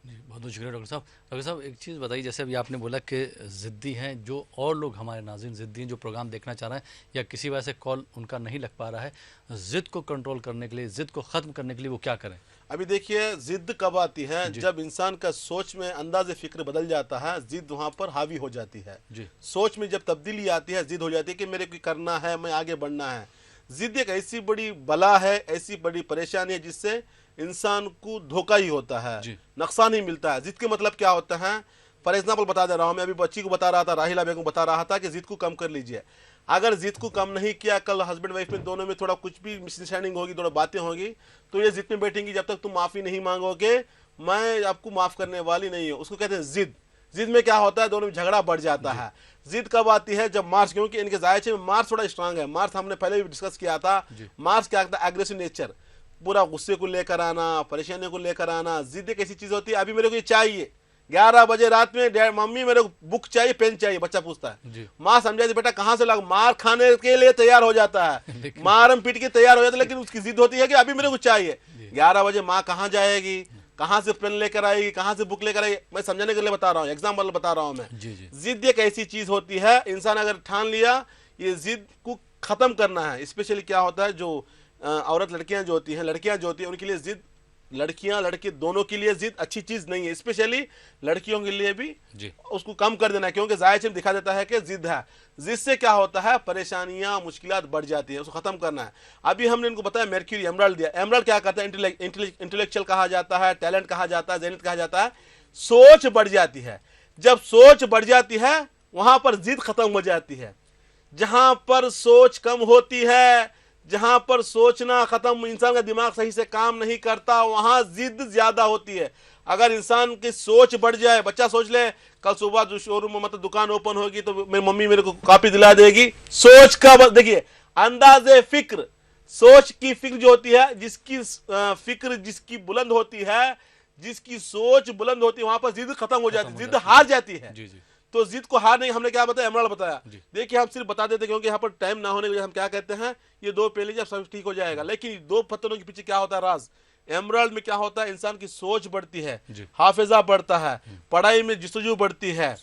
जी बहुत बहुत शुक्रिया डॉक्टर साहब। डॉक्टर साहब एक चीज़ बताइए, जैसे अभी आपने बोला कि ज़िद्दी हैं जो और लोग हमारे नाज़रीन ज़िद्दी हैं जो प्रोग्राम देखना चाह रहे हैं या किसी वजह से कॉल उनका नहीं लग पा रहा है, ज़िद को कंट्रोल करने के लिए, ज़िद को ख़त्म करने के लिए वो क्या करें? अभी देखिए जिद कब आती है, जब इंसान का सोच में अंदाज़े फिक्र बदल जाता है, जिद वहाँ पर हावी हो जाती है। सोच में जब तब्दीली आती है, जिद हो जाती है कि मेरे को करना है, मैं आगे बढ़ना है। जिद एक ऐसी बड़ी बला है, ऐसी बड़ी परेशानी है जिससे इंसान को धोखा ही होता है, नुकसान ही मिलता है। जिद के मतलब क्या होता है, फॉर एग्जाम्पल बता दे रहा हूँ, मैं अभी बच्ची को बता रहा था, राहिला बेगम बता रहा था कि जिद को कम कर लीजिए। अगर जिद को कम नहीं किया, कल हस्बैंड वाइफ में दोनों में थोड़ा कुछ भी मिसअंडरस्टैंडिंग होगी, थोड़ा बातें होगी, तो ये जिद में बैठेंगी, जब तक तुम माफ़ी नहीं मांगोगे मैं आपको माफ़ करने वाली नहीं हूँ। उसको कहते हैं जिद। जिद में क्या होता है, दोनों में झगड़ा बढ़ जाता है। जिद कब आती है, जब मार्स, क्योंकि इनके जायचे में मार्स थोड़ा स्ट्रांग है। मार्स हमने पहले भी डिस्कस किया था, मार्स क्या करता है, एग्रेसिव नेचर, पूरा गुस्से को लेकर आना, परेशानी को लेकर आना। जिद एक ऐसी चीज होती है, अभी मेरे को ये चाहिए, 11 बजे रात में मम्मी मेरे को बुक चाहिए, पेन चाहिए, बच्चा पूछता है, माँ समझाती बेटा कहाँ से लाऊं, मार खाने के लिए तैयार हो जाता है, मारम पीट के तैयार हो जाता है, लेकिन उसकी जिद होती है कि अभी मेरे को चाहिए। 11 बजे माँ कहाँ जाएगी, कहाँ से पेन लेकर आएगी, कहाँ से बुक लेकर आएगी, मैं समझाने के लिए बता रहा हूँ, एग्जाम्पल बता रहा हूँ मैं। जिद एक ऐसी चीज होती है, इंसान अगर ठान लिया ये जिद को खत्म करना है। स्पेशली क्या होता है, जो औरत लड़कियां जो होती हैं, लड़कियां जो होती हैं, उनके लिए जिद, लड़कियां लड़के दोनों के लिए जिद अच्छी चीज नहीं है। स्पेशली लड़कियों के लिए भी उसको कम कर देना है, क्योंकि जायज में दिखा देता है कि जिद है। जिद से क्या होता है, परेशानियां मुश्किलात बढ़ जाती है, उसको खत्म करना है। अभी हमने इनको बताया मर्क्यूरी, एमराल्ड दिया। एमराल्ड क्या करता है, इंटेलेक्चुअल कहा जाता है, टैलेंट कहा जाता है, ज़हनियत कहा जाता है। सोच बढ़ जाती है, जब सोच बढ़ जाती है वहां पर जिद खत्म हो जाती है। जहां पर सोच कम होती है, जहां पर सोचना खत्म, इंसान का दिमाग सही से काम नहीं करता, वहां जिद ज्यादा होती है। अगर इंसान की सोच बढ़ जाए, बच्चा सोच ले कल सुबह जो शोरूम में मतलब दुकान ओपन होगी तो मेरी मम्मी मेरे को कॉपी दिला देगी, सोच का देखिए अंदाजे फिक्र, सोच की फिक्र जो होती है, जिसकी फिक्र जिसकी बुलंद होती है, जिसकी सोच बुलंद होती है, वहां पर जिद खत्म हो जाती है, जिद हार जाती है। जी जी तो जिद को हार नहीं, हमने क्या बताया, एमराल्ड बताया। देखिए हम सिर्फ बता देते क्योंकि यहाँ पर टाइम ना होने की वजह हम क्या कहते हैं, ये 2 पहले जब सब ठीक हो जाएगा, लेकिन 2 पत्थरों के पीछे क्या होता है राज। एमराल्ड में क्या होता है, इंसान की सोच बढ़ती है, हाफिजा बढ़ता है, पढ़ाई में जिस्तजू बढ़ती है,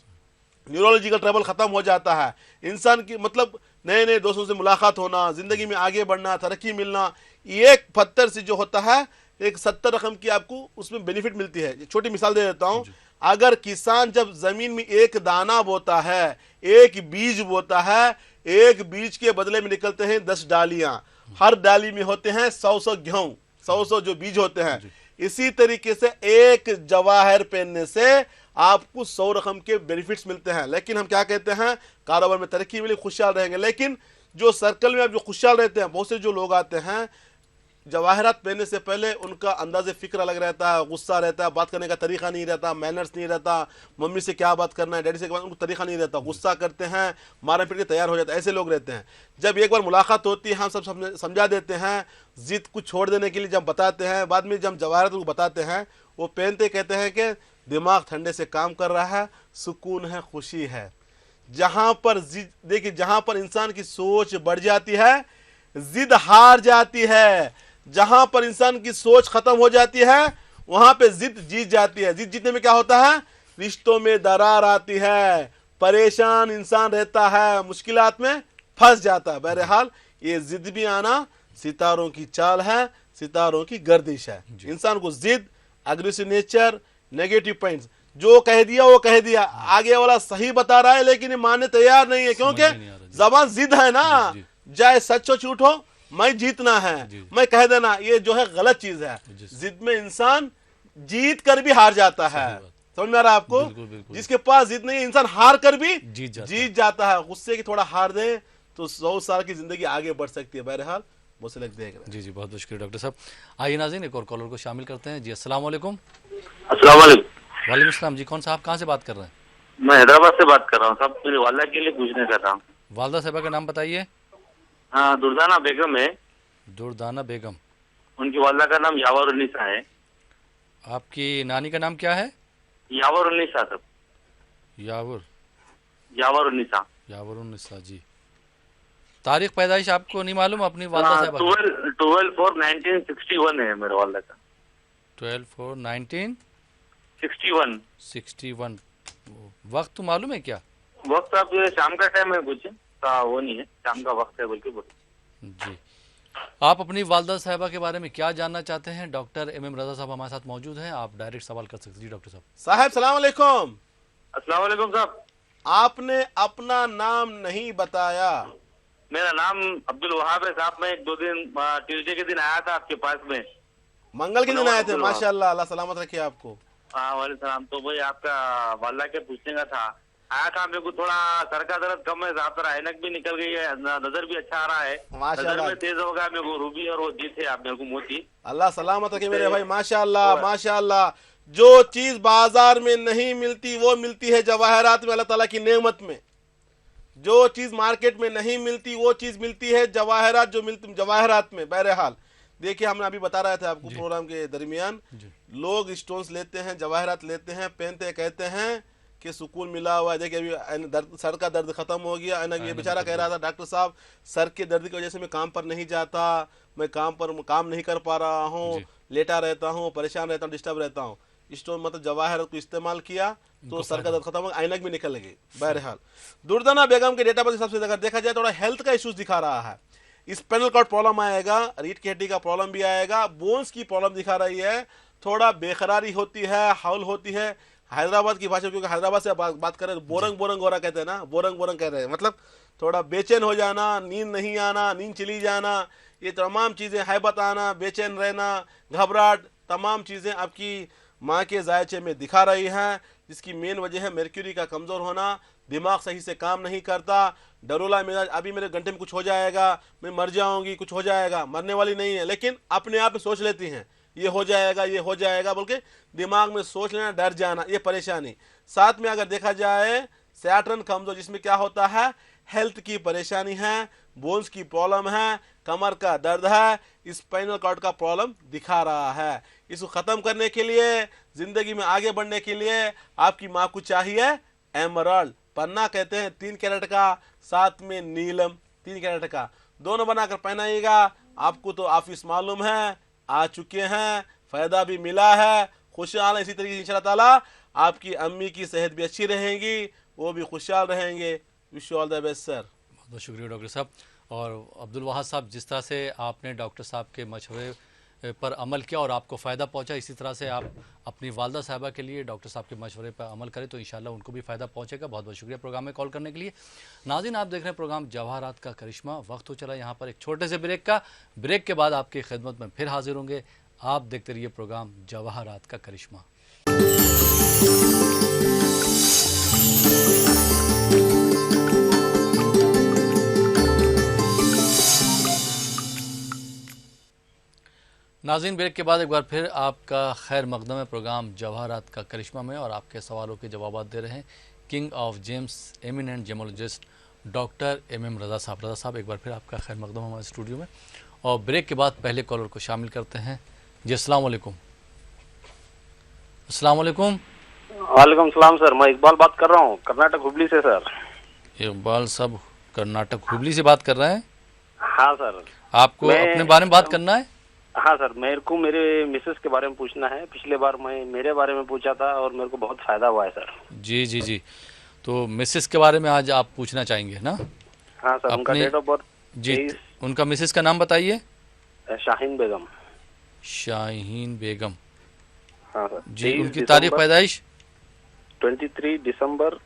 न्यूरोलॉजिकल ट्रबल खत्म हो जाता है, इंसान की मतलब नए नए दोस्तों से मुलाकात होना, जिंदगी में आगे बढ़ना, तरक्की मिलना। एक पत्थर से जो होता है एक 70 रकम की आपको उसमें बेनिफिट मिलती है। छोटी मिसाल दे देता हूं, अगर किसान जब जमीन में एक दाना बोता है, एक बीज बोता है, एक बीज के बदले में निकलते हैं 10 डालियां, हर डाली में होते हैं 100 गेहूं, 100 जो बीज होते हैं। इसी तरीके से एक जवाहर पहनने से आपको 100 रकम के बेनिफिट्स मिलते हैं। लेकिन हम क्या कहते हैं, कारोबार में तरक्की मिली, खुशहाल रहेंगे। लेकिन जो सर्कल में आप जो खुशहाल रहते हैं, बहुत से जो लोग आते हैं जवाहरात पहनने से पहले उनका अंदाज़े फिक्र अलग रहता है, गुस्सा रहता है, बात करने का तरीका नहीं रहता, मैनर्स नहीं रहता, मम्मी से क्या बात करना है, डैडी से क्या बात, उनको तरीका नहीं रहता, गुस्सा करते हैं, मारने पीट के तैयार हो जाते हैं, ऐसे लोग रहते हैं। जब एक बार मुलाकात होती है, हम सब समझा देते हैं, जिद को छोड़ देने के लिए जब बताते हैं, बाद में जब जवाहरात को बताते हैं, वो पहनते कहते हैं कि दिमाग ठंडे से काम कर रहा है, सुकून है, खुशी है। जहाँ पर देखिए, जहाँ पर इंसान की सोच बढ़ जाती है, जिद हार जाती है। जहां पर इंसान की सोच खत्म हो जाती है, वहां पे जिद जीत जाती है। जिद जीतने में क्या होता है, रिश्तों में दरार आती है, परेशान इंसान रहता है, मुश्किलात में फंस जाता है। बहरहाल ये जिद भी आना सितारों की चाल है, सितारों की गर्दिश है। इंसान को जिद, अग्रेसिव नेचर, नेगेटिव पॉइंट्स, जो कह दिया वो कह दिया, आगे वाला सही बता रहा है लेकिन ये मानने तैयार नहीं है, क्योंकि जबान जिद है ना, चाहे सच हो झूठ हो, मैं जीतना है, मैं कह देना, ये जो है गलत चीज है। जिद में इंसान जीत कर भी हार जाता है। समझ में आ रहा है आपको? बिल्कुल, बिल्कुल। जिसके पास जिद नहीं है, इंसान हार कर भी जीत जाता है। गुस्से की थोड़ा हार दे तो 100 साल की जिंदगी आगे बढ़ सकती है। बहरहाल बहुत से लोग देख रहे हैं। जी जी, बहुत बहुत शुक्रिया डॉक्टर साहब। आइए नाज़रीन, एक और कॉलर को शामिल करते हैं। जी अस्सलाम वालेकुम। अस्सलाम वालेकुम। वालेकुम अस्सलाम जी, कौन साहब, कहाँ से बात कर रहे हैं? मैं हैदराबाद से बात कर रहा हूँ साहब, मेरी वालदा के लिए पूछने का था। वालदा साहबा का नाम बताइए। हाँ, दुर्दाना बेगम है। दुर्दाना बेगम। उनकी वालदा का नाम यावर उन्नीसा है। आपकी नानी का नाम क्या है? यावर उन्नीसा साहब। यावर उन्नीसा। यावर उन्नीसा जी। तारीख पैदाइश आपको नहीं मालूम अपनी वालदा साहबा? 12/4/1961 है मेरे वालदा का। 12/4/1961। वक्त तो मालूम है क्या? वक्त आप शाम का टाइम है, कुछ वो नहीं है, शाम का वक्त है बोल के बोले। जी, आप अपनी वालदा साहबा के बारे में क्या जानना चाहते हैं? डॉक्टर MM रजा साहब हमारे साथ मौजूद हैं, आप डायरेक्ट सवाल कर सकते हैं। जी डॉक्टर साहब सलाम अलैकुम। अस्सलाम वालेकुम साहब। आपने अपना नाम नहीं बताया। मेरा नाम अब्दुल वहाब है साहब। मैं 2 दिन ट्यूसडे के दिन आया था आपके पास में। मंगल के दिन आए थे? माशाल्लाह, अल्लाह सलामत रखे आपको। हाँ वालेकुम सलाम। तो भाई आपका वाला के पूछने का था, आया था। मेरे को थोड़ा सर का दर्द कम है साहब, ऐनक भी निकल गई है, नजर भी अच्छा आ रहा है, नजर में तेज हो गया। मेरे को रूबी और वो जी थे आप, मेरे को मोती। अल्लाह सलामत रखे मेरे भाई, माशाल्लाह माशाल्लाह। जो चीज बाजार में नहीं मिलती वो मिलती है जवाहरात में, अल्लाह ताला की नेमत में। जो चीज मार्केट में नहीं मिलती वो चीज मिलती है जवाहरात, जो मिलती जवाहरात में। बहरहाल देखिए, हमने अभी बता रहे थे आपको प्रोग्राम के दरमियान, लोग स्टोन्स लेते हैं, जवाहरात लेते हैं, पहनते कहते हैं कि सुकून मिला हुआ है। देखिए अभी सर का दर्द खत्म हो गया। ये बेचारा कह रहा था, डॉक्टर साहब सर के दर्द की वजह से मैं काम पर नहीं जाता, मैं काम नहीं कर पा रहा हूँ, लेटा रहता हूँ, परेशान रहता हूँ, डिस्टर्ब रहता हूँ। स्टोन मतलब जवाहरात को इस्तेमाल किया तो सर का दर्द खत्म हो, ऐनक भी निकल गई। बहरहाल दुर्दाना बेगम के डेटा पर हिसाब से अगर देखा जाए थोड़ा हेल्थ का इश्यूज दिखा रहा है। स्पाइनल कॉर्ड प्रॉब्लम आएगा, रीढ़ की हड्डी का प्रॉब्लम भी आएगा, बोन्स की प्रॉब्लम दिखा रही है, थोड़ा बेकरारी होती है, हाउल होती है। हैदराबाद की भाषा, क्योंकि हैदराबाद से बात कर रहे हैं, बोरंग बोरंग हो रहा कहते हैं ना, बोरंग बोरंग कह रहे हैं, मतलब थोड़ा बेचैन हो जाना, नींद नहीं आना, नींद चली जाना, ये तमाम चीज़ें, हैबत आना, बेचैन रहना, घबराहट, तमाम चीज़ें आपकी माँ के जायचे में दिखा रही हैं। जिसकी मेन वजह है मर्क्यूरी का कमज़ोर होना, दिमाग सही से काम नहीं करता, डरोला मिजाज, अभी मेरे घंटे में कुछ हो जाएगा, मैं मर जाऊंगी, कुछ हो जाएगा, मरने वाली नहीं है, लेकिन अपने आप में सोच लेती हैं ये हो जाएगा, ये हो जाएगा बोल के दिमाग में सोच लेना, डर जाना, ये परेशानी। साथ में अगर देखा जाए सैटर्न कमजोर, जिसमें क्या होता है, हेल्थ की परेशानी है, बोन्स की प्रॉब्लम है, कमर का दर्द है, स्पाइनल कॉर्ड का प्रॉब्लम दिखा रहा है। इसको ख़त्म करने के लिए, ज़िंदगी में आगे बढ़ने के लिए आपकी माँ को चाहिए एमराल्ड, पन्ना कहते हैं 3 कैरेट का, साथ में नीलम 3 कैरेट का, दोनों बनाकर पहनाइएगा। आपको तो ऑफिस मालूम है, आ चुके हैं, फ़ायदा भी मिला है, खुशहाल। इसी तरीके से इंशाअल्लाह ताला आपकी अम्मी की सेहत भी अच्छी रहेगी, वो भी खुशहाल रहेंगे। Wish you all the best sir. बहुत बहुत शुक्रिया डॉक्टर साहब। और अब्दुल वहाब साहब, जिस तरह से आपने डॉक्टर साहब के मशवरे पर अमल किया और आपको फ़ायदा पहुंचा, इसी तरह से आप अपनी वालदा साहिबा के लिए डॉक्टर साहब के मशवरे पर अमल करें तो इंशाल्लाह उनको भी फ़ायदा पहुंचेगा। बहुत बहुत शुक्रिया प्रोग्राम में कॉल करने के लिए। नाज़रीन, आप देख रहे हैं प्रोग्राम जवाहरात का करिश्मा। वक्त हो चला यहाँ पर एक छोटे से ब्रेक का। ब्रेक के बाद आपकी खिदमत में फिर हाजिर होंगे। आप देखते रहिए प्रोग्राम जवाहरात का करिश्मा। नाज़रीन, ब्रेक के बाद एक बार फिर आपका खैर मकदम है प्रोग्राम जवाहरात का करिश्मा में, और आपके सवालों के जवाब दे रहे हैं king of James eminent gemmologist doctor MM रज़ा साहब। रज़ा साहब, एक बार फिर आपका खैर मकदम हमारे स्टूडियो में। और ब्रेक के बाद पहले कॉलर को शामिल करते हैं। जी अस्सलाम वालेकुम। अस्सलाम वालेकुम। वालेकुम सलाम सर, मैं इकबाल बात कर रहा हूँ कर्नाटक हुबली से सर। इकबाल साहब कर्नाटक हुबली से बात कर रहे हैं? हाँ सर। आपको अपने बारे में बात करना है? हाँ सर, मेरे को मेरे मिसेस के बारे में पूछना है। पिछले बार मैं मेरे बारे में पूछा था और मेरे को बहुत फायदा हुआ है सर। जी जी जी, तो मिसेस के बारे में आज आप पूछना चाहेंगे ना? हाँ सर, उनका डेट ऑफ बर्थ जी, उनका मिसेस का नाम बताइए। शाहीन बेगम। शाहीन बेगम। हाँ सर जी, उनकी तारीख पैदाइश 23 दिसंबर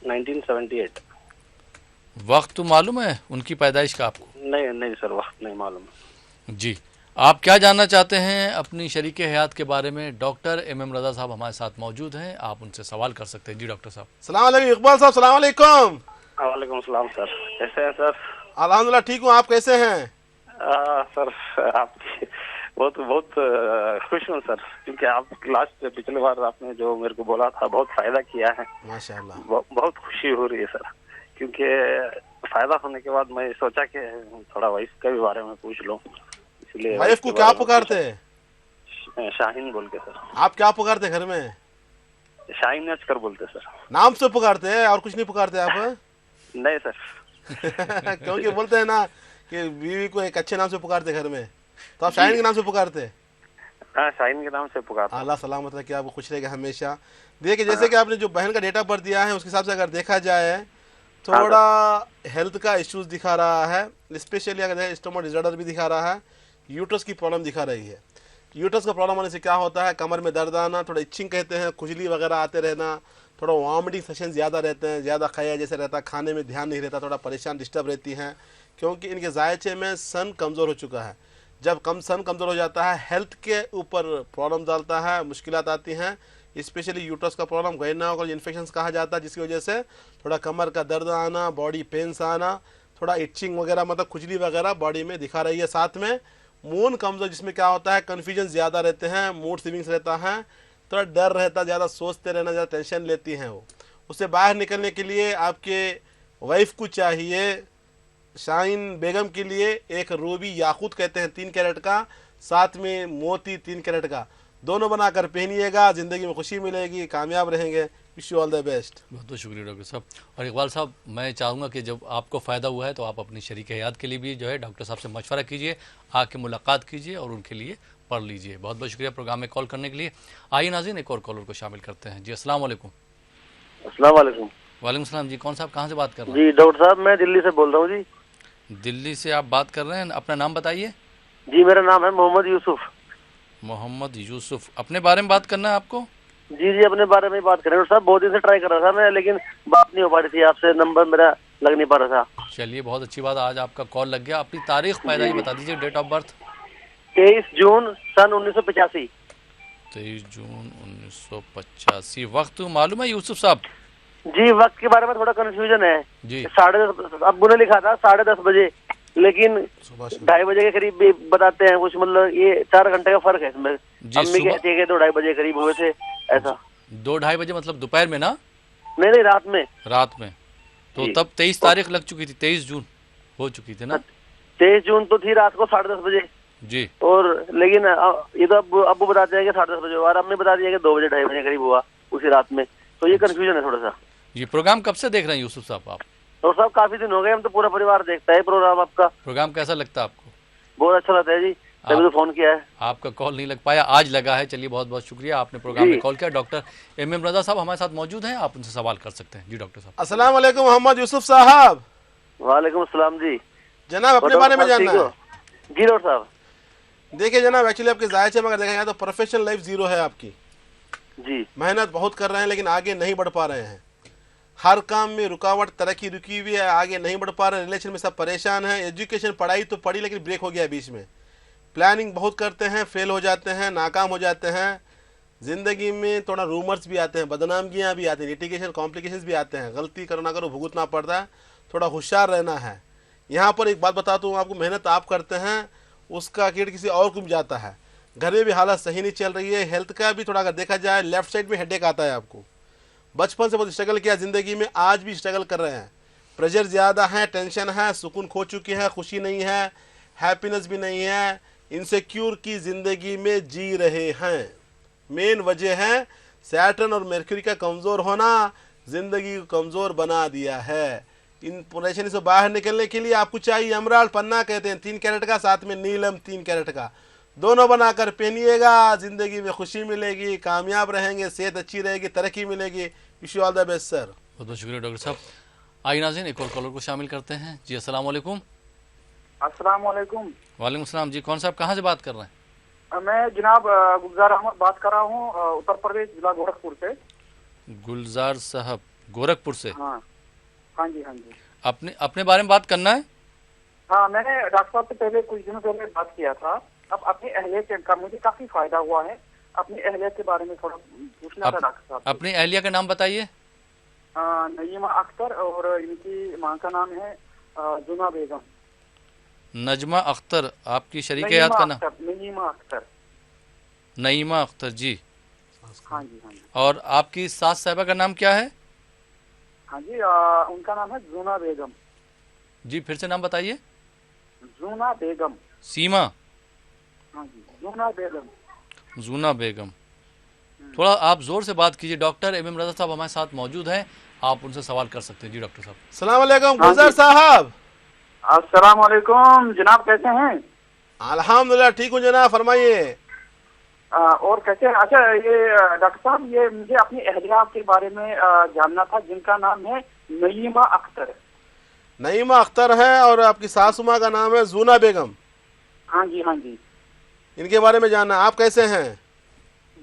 1978। वक्त तो मालूम है उनकी पैदाइश का आपको? नहीं नहीं सर, वक्त नहीं मालूम। जी, आप क्या जानना चाहते हैं अपनी शरीक हयात के बारे में? डॉक्टर MM रज़ा साहब हमारे साथ मौजूद हैं, आप उनसे सवाल कर सकते हैं। जी डॉक्टर साहब। सलाम अलैकुम इकबाल साहब। सलाम अलैकुम। वालेकुम सलाम सर, कैसे हैं सर? अल्हम्दुलिल्लाह ठीक हूँ, आप कैसे हैं? सर आप बहुत बहुत खुश हूँ सर, क्योंकि आप लास्ट पिछले बार आपने जो मेरे को बोला था बहुत फायदा किया है माशाअल्लाह। बहुत खुशी हो रही है सर, क्योंकि फायदा होने के बाद मैं सोचा कि थोड़ा वाइफ के भी बारे में पूछ लूँ, इसलिए। वाइफ को क्या पुकारते हैं? शाहीन बोल के सर। आप क्या पुकारते घर में? शाहीन अचकर बोलते सर। नाम से पुकारते हैं और कुछ नहीं पुकारते आप? नहीं सर। क्योंकि बोलते हैं ना कि बीवी को एक अच्छे नाम से पुकारते घर में, तो आप शाहीन के नाम से पुकारते हैं? हाँ, शाहीन के नाम से पुकारते। अल्लाह सलामत रखे, आपको खुश रहेगा हमेशा। देखिए, जैसे कि आपने जो बहन का डेट ऑफ बर्थ दिया है उसके हिसाब से अगर देखा जाए थोड़ा हेल्थ का इश्यूज दिखा रहा है, स्पेशली अगर स्टोमक डिसऑर्डर भी दिखा रहा है, यूट्रस की प्रॉब्लम दिखा रही है। यूट्रस का प्रॉब्लम होने से क्या होता है, कमर में दर्द आना, थोड़ा इचिंग कहते हैं, खुजली वगैरह आते रहना, थोड़ा वॉमिटिंग सेशन ज़्यादा रहते हैं, ज़्यादा खाया जैसे रहता है, खाने में ध्यान नहीं रहता, थोड़ा परेशान डिस्टर्ब रहती हैं, क्योंकि इनके जायचे में सन कमज़ोर हो चुका है। जब सन कमज़ोर हो जाता है, हेल्थ के ऊपर प्रॉब्लम डालता है, मुश्किलात आती हैं, स्पेशली यूट्रस का प्रॉब्लम गायनेकोलॉजिकल इन्फेक्शंस कहा जाता है, जिसकी वजह से थोड़ा कमर का दर्द आना, बॉडी पेन्स आना, थोड़ा इचिंग वगैरह, मतलब खुजली वगैरह बॉडी में दिखा रही है। साथ में मूड कमज़ोर, जिसमें क्या होता है, कन्फ्यूजन ज़्यादा रहते हैं, मूड स्विंग्स रहता है, थोड़ा डर रहता है, ज़्यादा सोचते रहना, ज़्यादा टेंशन लेती हैं वो। उससे बाहर निकलने के लिए आपके वाइफ को चाहिए, शाहीन बेगम के लिए एक रूबी याकूत कहते हैं 3 कैरेट का, साथ में मोती 3 कैरेट का, दोनों बनाकर पहनिएगा, ज़िंदगी में खुशी मिलेगी, कामयाब रहेंगे। Wish you all the best. बहुत बहुत शुक्रिया डॉक्टर साहब। और इकबाल साहब, मैं चाहूँगा कि जब आपको फ़ायदा हुआ है तो आप अपनी शरीक हयात के लिए भी जो है डॉक्टर साहब से मशवरा कीजिए, आके मुलाकात कीजिए और उनके लिए पढ़ लीजिए। बहुत बहुत शुक्रिया प्रोग्राम में कॉल करने के लिए। आइए नाज़रीन, एक और कॉलर को शामिल करते हैं। जी अस्सलाम वालेकुम। अस्सलाम वालेकुम। वालेकुम सलाम। जी कौन साहब, कहाँ से बात कर रहे हैं? जी डॉक्टर साहब, मैं दिल्ली से बोल रहा हूँ। जी दिल्ली से आप बात कर रहे हैं, अपना नाम बताइए। जी मेरा नाम है मोहम्मद यूसुफ। मोहम्मद यूसुफ, अपने बारे में बात करना है आपको? जी जी, अपने बारे में बात करें साहब। बहुत दिन से ट्राई कर रहा था मैं, लेकिन बात नहीं हो पा रही थी आपसे, नंबर मेरा लग नहीं पा रहा था। चलिए बहुत अच्छी बात, आज आपका कॉल लग गया। अपनी तारीख पैदाइश बता दीजिए, डेट ऑफ बर्थ। 23 जून सन 1985। 23 जून 1985। वक्त मालूम है यूसुफ साहब? जी, वक्त के बारे में थोड़ा कंफ्यूजन है जी। 10:30 अब्बू ने लिखा था 10:30 बजे, लेकिन 2:30 बजे के करीब भी बताते हैं कुछ, मतलब ये 4 घंटे का फर्क है इसमें। अम्मी कहती है कि 2-2:30 बजे करीब हुए थे ऐसा। 2-2:30 बजे मतलब दोपहर में ना? नहीं, रात में। रात में तो तब 23 तारीख लग चुकी थी, 23 जून हो चुकी थी ना? 23 जून तो थी रात को 10:30 बजे जी। और लेकिन ये तो अब्बू बताते हैं कि 10:30 बजे हुआ और अम्मी बताती है कि 2 बजे 2:30 बजे करीब हुआ उसी रात में। तो ये कंफ्यूजन है थोड़ा सा। ये प्रोग्राम कब से देख रहे हैं यूसुफ साहब आप? तो साहब काफी दिन हो गए, हम तो पूरा परिवार देखता है प्रोग्राम आपका। प्रोग्राम कैसा लगता है आपको? बहुत अच्छा लगता है जी, तभी तो फोन किया है। आपका कॉल नहीं लग पाया, आज लगा है। चलिए बहुत बहुत शुक्रिया, आपने प्रोग्राम में कॉल किया। डॉक्टर MM रजा साहब हमारे साथ मौजूद हैं, आप उनसे सवाल कर सकते हैं। जी डॉक्टर साहब। अस्सलाम वालेकुम मोहम्मद यूसुफ साहब। वालेकुम अस्सलाम जी। जनाब अपने बारे में जानना है? जी डॉक्टर साहब। देखिए जनाब, एक्चुअली आपके जायचे में अगर देखा जाए तो प्रोफेशनल लाइफ जीरो है आपकी जी। मेहनत बहुत कर रहे हैं लेकिन आगे नहीं बढ़ पा रहे हैं। हर काम में रुकावट, तरक्की रुकी हुई है, आगे नहीं बढ़ पा रहे। रिलेशन में सब परेशान हैं। एजुकेशन पढ़ाई तो पढ़ी लेकिन ब्रेक हो गया बीच में। प्लानिंग बहुत करते हैं, फेल हो जाते हैं, नाकाम हो जाते हैं। ज़िंदगी में थोड़ा रूमर्स भी आते हैं, बदनामगियाँ भी आती हैं, लिटिगेशन कॉम्प्लिकेशंस भी आते हैं। गलती करो ना करो भुगतना पड़ता है, थोड़ा होशियार रहना है। यहाँ पर एक बात बताता हूँ आपको, मेहनत आप करते हैं उसका क्रेडिट किसी और को भी जाता है। घर में भी हालत सही नहीं चल रही है। हेल्थ का भी थोड़ा अगर देखा जाए, लेफ्ट साइड में हेडेक आता है आपको। बचपन से बहुत स्ट्रगल किया ज़िंदगी में, आज भी स्ट्रगल कर रहे हैं। प्रेशर ज़्यादा है, टेंशन है, सुकून खो चुकी है, खुशी नहीं है, हैप्पीनेस भी नहीं है। इनसिक्योर की ज़िंदगी में जी रहे हैं। मेन वजह है सैटर्न और मरक्यूरी का कमज़ोर होना, ज़िंदगी को कमज़ोर बना दिया है। इन परेशानी से बाहर निकलने के लिए आपको चाहिए एमराल्ड पन्ना, कहते हैं 3 कैरेट का, साथ में नीलम 3 कैरेट का, दोनों बनाकर पहनिएगा। ज़िंदगी में खुशी मिलेगी, कामयाब रहेंगे, सेहत अच्छी रहेगी, तरक्की मिलेगी। Wish you all the best sir. बहुत बहुत शुक्रिया डॉक्टर साहब। आइए नाज़रीन, एक और कॉलर को शामिल करते हैं। जी अस्सलाम वालेकुम। अस्सलाम वालेकुम। वालेकुम सलाम। जी कौन साहब, कहाँ से बात कर रहे हैं? मैं जनाब गुलजार अहमद बात कर रहा हूँ, उत्तर प्रदेश, जिला गोरखपुर से। गुलजार साहब गोरखपुर से? हाँ हाँ जी, हाँ जी। अपने बारे में बात करना है? हाँ, मैंने डॉक्टर साहब से पहले कुछ दिनों पहले बात किया था। अब अपनी अहलियत का मुझे काफी फायदा हुआ है। अपनी अहलियत के बारे में थोड़ा पूछना था डॉक्टर साहब। अपनी अहलिया का नाम बताइए। नईमा अख्तर, और इनकी माँ का नाम है जुना बेगम। नजमा अख्तर, आपकी शरीक याद का नाम? नईमा अख्तर। नईमा अख्तर जी। हाँ जी, हाँ जी। और आपकी सास साहिबा का नाम क्या है? हाँ जी, उनका नाम है जूना बेगम। जी फिर से नाम बताइए। जूना बेगम। सीमा? हाँ जी, जूना बेगम। जूना बेगम। थोड़ा आप जोर से बात कीजिए। डॉक्टर MM रजा साहब हमारे साथ मौजूद हैं, आप उनसे सवाल कर सकते हैं। जी डॉक्टर साहब। अस्सलाम वालेकुम गुलजार साहब। अस्सलाम वालेकुम जनाब, कैसे हैं? अल्हम्दुलिल्लाह ठीक हूँ जनाब, फरमाइए। और कैसे? अच्छा, ये डॉक्टर साहब, ये मुझे अपनी अहलिया के बारे में जानना था, जिनका नाम है नईमा अख्तर। नईमा अख्तर है और आपकी सासू माँ का नाम है जूना बेगम। हाँ जी, हाँ जी। इनके बारे में जानना। आप कैसे हैं?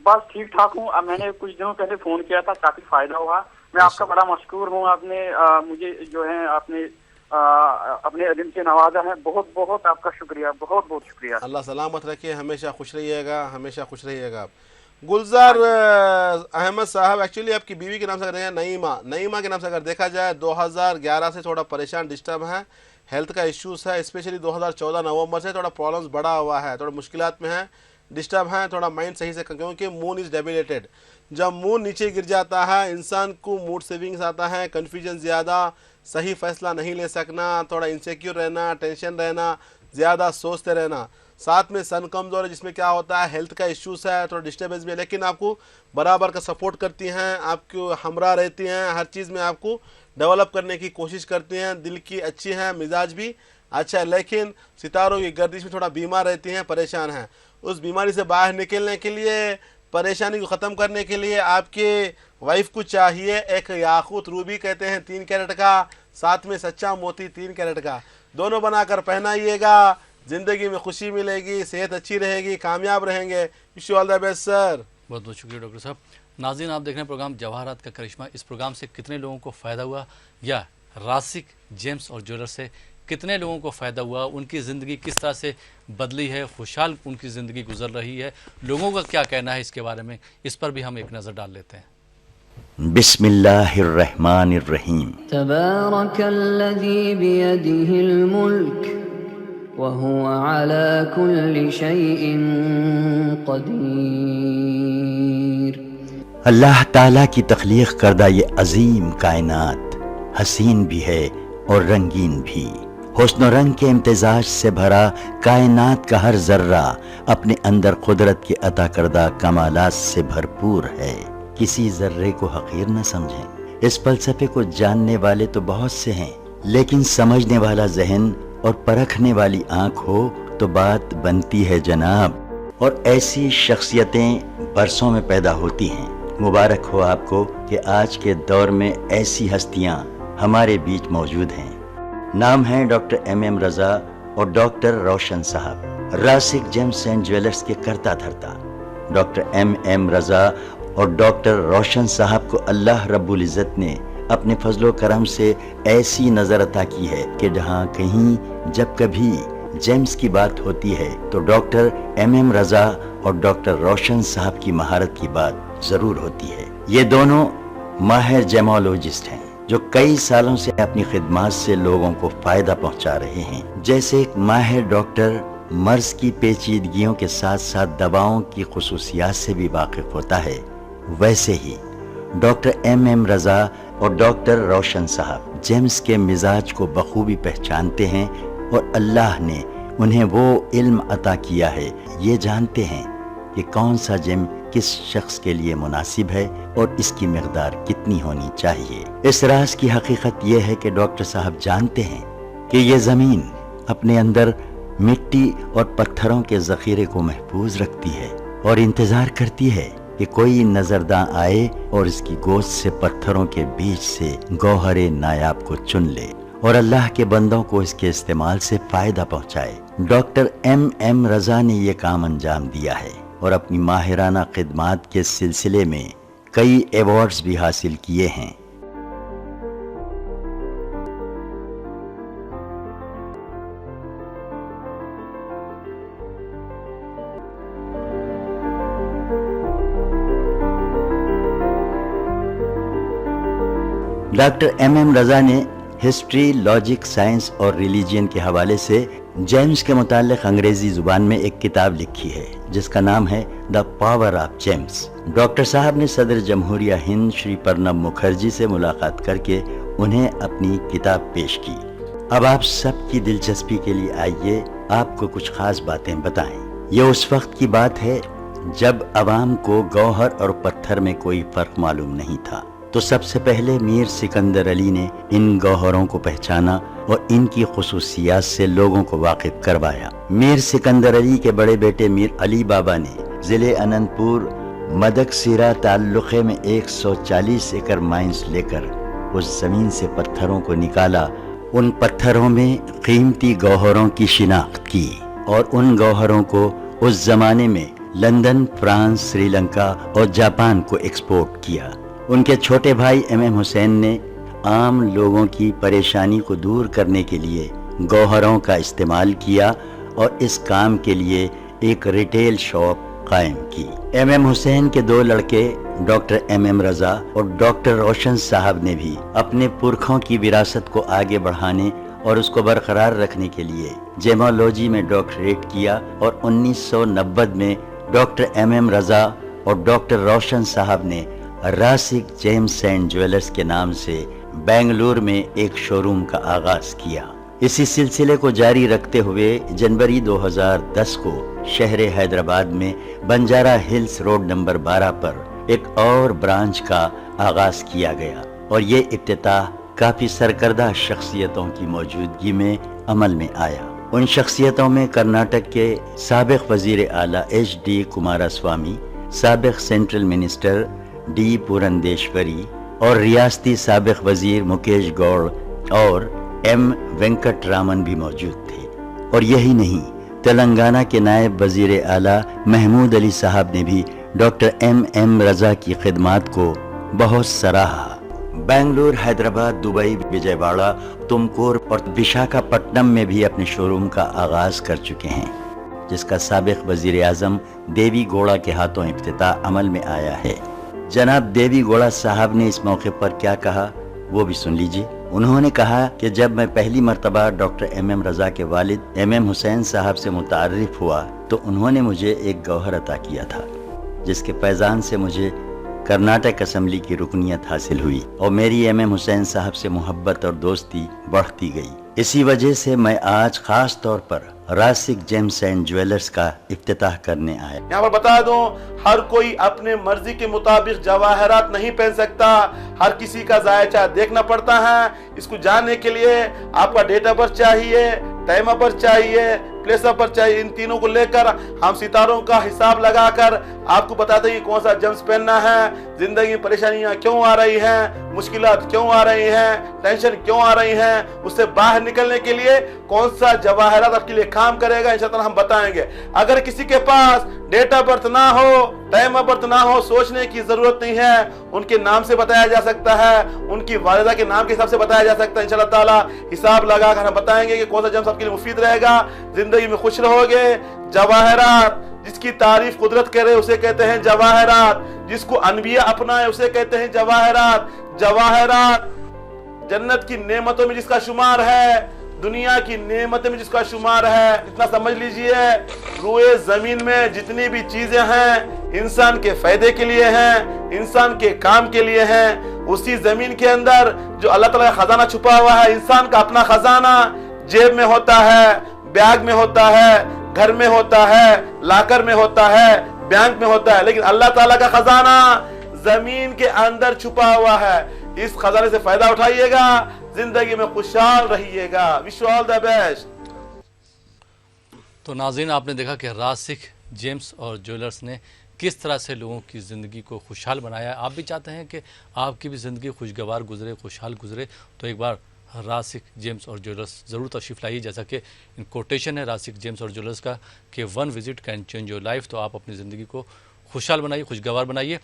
बस ठीक ठाक हूँ। मैंने कुछ दिनों पहले फोन किया था, काफी फायदा हुआ। मैं आपका बड़ा मशकूर हूँ। आपने मुझे जो है आपने अपने इल्म से नवाजा है। बहुत बहुत आपका शुक्रिया, बहुत बहुत शुक्रिया। अल्लाह सलामत रखे, हमेशा खुश रहिएगा, हमेशा खुश रहिएगा आप। गुलजार अहमद साहब, एक्चुअली आपकी बीवी के नाम से अगर देखें नईमा, नईमा के नाम से अगर देखा जाए 2011 से थोड़ा परेशान, डिस्टर्ब है, हेल्थ का इश्यूज है। स्पेशली 2014 नवंबर से थोड़ा प्रॉब्लम्स बढ़ा हुआ है, थोड़ा मुश्किलात में है, डिस्टर्ब है, थोड़ा माइंड सही से, क्योंकि मून इज़ डेबिलेटेड। जब मून नीचे गिर जाता है इंसान को मूड स्विंग्स आता है, कन्फ्यूजन ज़्यादा, सही फैसला नहीं ले सकना, थोड़ा इनसिक्योर रहना, टेंशन रहना, ज़्यादा सोचते रहना। साथ में सन कमज़ोर है जिसमें क्या होता है हेल्थ का इश्यूज है, थोड़ा डिस्टर्बेंस भी है, लेकिन आपको बराबर का सपोर्ट करती हैं, आपको हमरा रहती हैं, हर चीज़ में आपको डेवलप करने की कोशिश करती हैं। दिल की अच्छी हैं, मिजाज भी अच्छा है, लेकिन सितारों की गर्दिश में थोड़ा बीमार रहती हैं, परेशान हैं। उस बीमारी से बाहर निकलने के लिए, परेशानी को ख़त्म करने के लिए आपके वाइफ को चाहिए एक याकूत रूबी, कहते हैं 3 कैरेट का, साथ में सच्चा मोती 3 कैरेट का, दोनों बनाकर पहनाइएगा। ज़िंदगी में खुशी मिलेगी, सेहत अच्छी रहेगी, कामयाब रहेंगे। Wish you all the best sir. बहुत बहुत शुक्रिया डॉक्टर साहब। नाज़रीन, आप देख रहे हैं प्रोग्राम जवाहरात का करिश्मा। इस प्रोग्राम से कितने लोगों को फ़ायदा हुआ या रासिक जेम्स और ज्वेलर्स से कितने लोगों को फ़ायदा हुआ, उनकी ज़िंदगी किस तरह से बदली है, खुशहाल उनकी ज़िंदगी गुजर रही है, लोगों का क्या कहना है इसके बारे में, इस पर भी हम एक नज़र डाल लेते हैं। बिस्मिल्लाहिर्रहमानिर्रहीम। तबारकल्लज़ी बियदिहिल मुल्क व हुवा अला कुल्लि शैइन क़दीर। अल्लाह ताला की तख्लीक करदा ये अजीम कायनात हसीन भी है और रंगीन भी। हुस्न रंग के इम्तिजाज से भरा कायनात का हर जर्रा अपने अंदर कुदरत के अता करदा कमालात से भरपूर है। किसी जर्रे को हकीर न समझें। इस फलसफे को जानने वाले तो बहुत से हैं, लेकिन समझने वाला जहन और परखने वाली आंख हो तो बात बनती है जनाब। और ऐसी शख्सियतें बरसों में पैदा होती हैं। मुबारक हो आपको कि आज के दौर में ऐसी हस्तियां हमारे बीच मौजूद हैं। नाम है डॉक्टर MM रजा और डॉक्टर रोशन साहब, रासिक जेम्स एंड ज्वेलर्स के करता धरता। डॉक्टर MM रजा और डॉक्टर रोशन साहब को अल्लाह रब्बुल इज़्ज़त ने अपने फजलो करम से ऐसी नजर अता की है कि जहाँ कहीं जब कभी जेम्स की बात होती है तो डॉक्टर MM रजा और डॉक्टर रोशन साहब की महारत की बात जरूर होती है। ये दोनों माहिर जेमोलॉजिस्ट हैं जो कई सालों से अपनी खिदमत से लोगों को फायदा पहुंचा रहे हैं। जैसे एक माहिर डॉक्टर मर्ज की पेचीदगियों के साथ साथ दवाओं की खुसूसियात से भी वाकिफ होता है, वैसे ही डॉक्टर MM रजा और डॉक्टर रोशन साहब जेम्स के मिजाज को बखूबी पहचानते हैं और अल्लाह ने उन्हें वो इल्म अता किया है, ये जानते हैं कि कौन सा जेम किस शख्स के लिए मुनासिब है और इसकी मिकदार कितनी होनी चाहिए। इस राज की हकीकत यह है कि डॉक्टर साहब जानते हैं कि ये ज़मीन अपने अंदर मिट्टी और पत्थरों के ज़ख़ीरे को महफूज रखती है और इंतज़ार करती है कि कोई नजरदां आए और इसकी गोश्त से पत्थरों के बीच से गौहरे नायाब को चुन ले और अल्लाह के बंदों को इसके इस्तेमाल से फायदा पहुंचाए। डॉक्टर MM रजा ने ये काम अंजाम दिया है और अपनी माहिराना खिदमात के सिलसिले में कई अवार्ड्स भी हासिल किए हैं। डॉक्टर MM रजा ने हिस्ट्री, लॉजिक, साइंस और रिलीजियन के हवाले से जेम्स के मुताल्लिक अंग्रेजी जुबान में एक किताब लिखी है जिसका नाम है the power of James. Doctor साहब ने सदर जमहूरिया हिंद श्री प्रणब मुखर्जी से मुलाकात करके उन्हें अपनी किताब पेश की। अब आप सबकी दिलचस्पी के लिए आइए आपको कुछ खास बातें बताएं। ये उस वक्त की बात है जब अवाम को गौहर और पत्थर में कोई फर्क मालूम नहीं था, तो सबसे पहले मीर सिकंदर अली ने इन गौहरों को पहचाना और इनकी खुसूसियात से लोगों को वाकिफ करवाया। मीर सिकंदर अली के बड़े बेटे मीर अली बाबा ने जिले अनंतपुर मदकसीरा ताल्लुक़े में 140 एकड़ माइंस लेकर उस जमीन से पत्थरों को निकाला। उन पत्थरों में कीमती गौहरों की शिनाख्त की और उन गौहरों को उस जमाने में लंदन, फ्रांस, श्रीलंका और जापान को एक्सपोर्ट किया। उनके छोटे भाई MM हुसैन ने आम लोगों की परेशानी को दूर करने के लिए गौहरों का इस्तेमाल किया और इस काम के लिए एक रिटेल शॉप कायम की। MM हुसैन के दो लड़के डॉक्टर MM रजा और डॉक्टर रोशन साहब ने भी अपने पुरखों की विरासत को आगे बढ़ाने और उसको बरकरार रखने के लिए जेमोलॉजी में डॉक्टरेट किया और 1990 में डॉक्टर MM रजा और डॉक्टर रोशन साहब ने रासिक जेम्स एंड ज्वेलर्स के नाम से बेंगलुरु में एक शोरूम का आगाज किया। इसी सिलसिले को जारी रखते हुए जनवरी 2010 को शहर हैदराबाद में बंजारा हिल्स रोड नंबर 12 पर एक और ब्रांच का आगाज किया गया और ये इफ्तिताह काफी सरकर्दा शख्सियतों की मौजूदगी में अमल में आया। उन शख्सियतों में कर्नाटक के साबिक वजीर आला HD कुमारस्वामी, साबिक सेंट्रल मिनिस्टर D पुरंदेश्वरी और रियासती साबिक वजीर मुकेश गौड़ और M वेंकटरामन भी मौजूद थे। और यही नहीं, तेलंगाना के नायब वजीर आला महमूद अली साहब ने भी डॉक्टर MM रजा की खिदमात को बहुत सराहा। बेंगलुरु, हैदराबाद, दुबई, विजयवाड़ा, तुमकुर और विशाखापट्टनम में भी अपने शोरूम का आगाज कर चुके हैं, जिसका साबिक वजीर आजम देवी गौड़ा के हाथों इफ्तिताह अमल में आया है। जनाब देवी गौड़ा साहब ने इस मौके पर क्या कहा वो भी सुन लीजिए। उन्होंने कहा कि जब मैं पहली मर्तबा डॉक्टर MM रजा के वालिद MM हुसैन साहब से मुतारिफ हुआ तो उन्होंने मुझे एक गौहर अता किया था, जिसके फैजान से मुझे कर्नाटक असेंबली की रुकनियत हासिल हुई और मेरी MM हुसैन साहब से मोहब्बत और दोस्ती बढ़ती गई। इसी वजह से मैं आज खास तौर पर रासिक जेम्स एंड ज्वेलर्स का इफ्तिताह करने आया। यहाँ पर बता दूं, हर कोई अपने मर्जी के मुताबिक जवाहरात नहीं पहन सकता, हर किसी का जायचा देखना पड़ता है। इसको जानने के लिए आपका डेट ऑफ बर्थ चाहिए, टाइम ऑफ बर्थ चाहिए, प्लेस ऑफ बर्थ चाहिए। इन तीनों को लेकर हम सितारों का हिसाब लगाकर आपको बताते हैं कौन सा जेम्स पहनना है। जिंदगी में परेशानियां क्यों आ रही हैं, मुश्किलात क्यों आ रही हैं, टेंशन क्यों आ रही हैं, उससे बाहर निकलने के लिए कौन सा जवाहरात आपके लिए काम करेगा, इंशाअल्लाह हम बताएंगे। अगर किसी के पास डेट ऑफ बर्थ ना हो, टाइम ऑफ बर्थ ना हो, सोचने की जरूरत नहीं है, उनके नाम से बताया जा सकता है, उनकी वालिदा के नाम के हिसाब से बताया जा सकता है। इंशाअल्लाह ताला हिसाब लगाकर हम बताएंगे कि कौन सा जेम्स आपके लिए मुफीद रहेगा, जिंदगी में खुश रहोगे। जवाहरात जिसकी तारीफ कुदरत करे उसे कहते हैं जवाहरात, जिसको अनबिया अपनाए उसे कहते हैं जवाहरात। जवाहरात जन्नत की नेमतों में जिसका शुमार है, दुनिया की नेमतों में जिसका शुमार है। इतना समझ लीजिए, रूए जमीन में जितनी भी चीजें हैं इंसान के फायदे के लिए हैं, इंसान के काम के लिए हैं। उसी जमीन के अंदर जो अल्लाह ताला का खजाना छुपा हुआ है, इंसान का अपना खजाना जेब में होता है, बैग में होता है, घर में होता है, लाकर में होता है, बैंक में होता है, लेकिन अल्लाह ताला का खजाना जमीन के अंदर छुपा हुआ है। इस खजाने से फायदा उठाइएगा, जिंदगी में खुशहाल रहिएगा। Wish you all the best. तो नाज़रीन, आपने देखा कि रासिक जेम्स और ज्वेलर्स ने किस तरह से लोगों की ज़िंदगी को खुशहाल बनाया है। आप भी चाहते हैं कि आपकी भी ज़िंदगी खुशगवार गुजरे, खुशहाल गुजरे, तो एक बार रासिक जेम्स और ज्वेलर्स ज़रूर तशरीफ़ लाइए। जैसा कि इन कोटेशन है रासिक जेम्स और ज्वेलर्स का कि 1 visit can change your life. तो आप अपनी ज़िंदगी को खुशहाल बनाइए, खुशगवार बनाइए।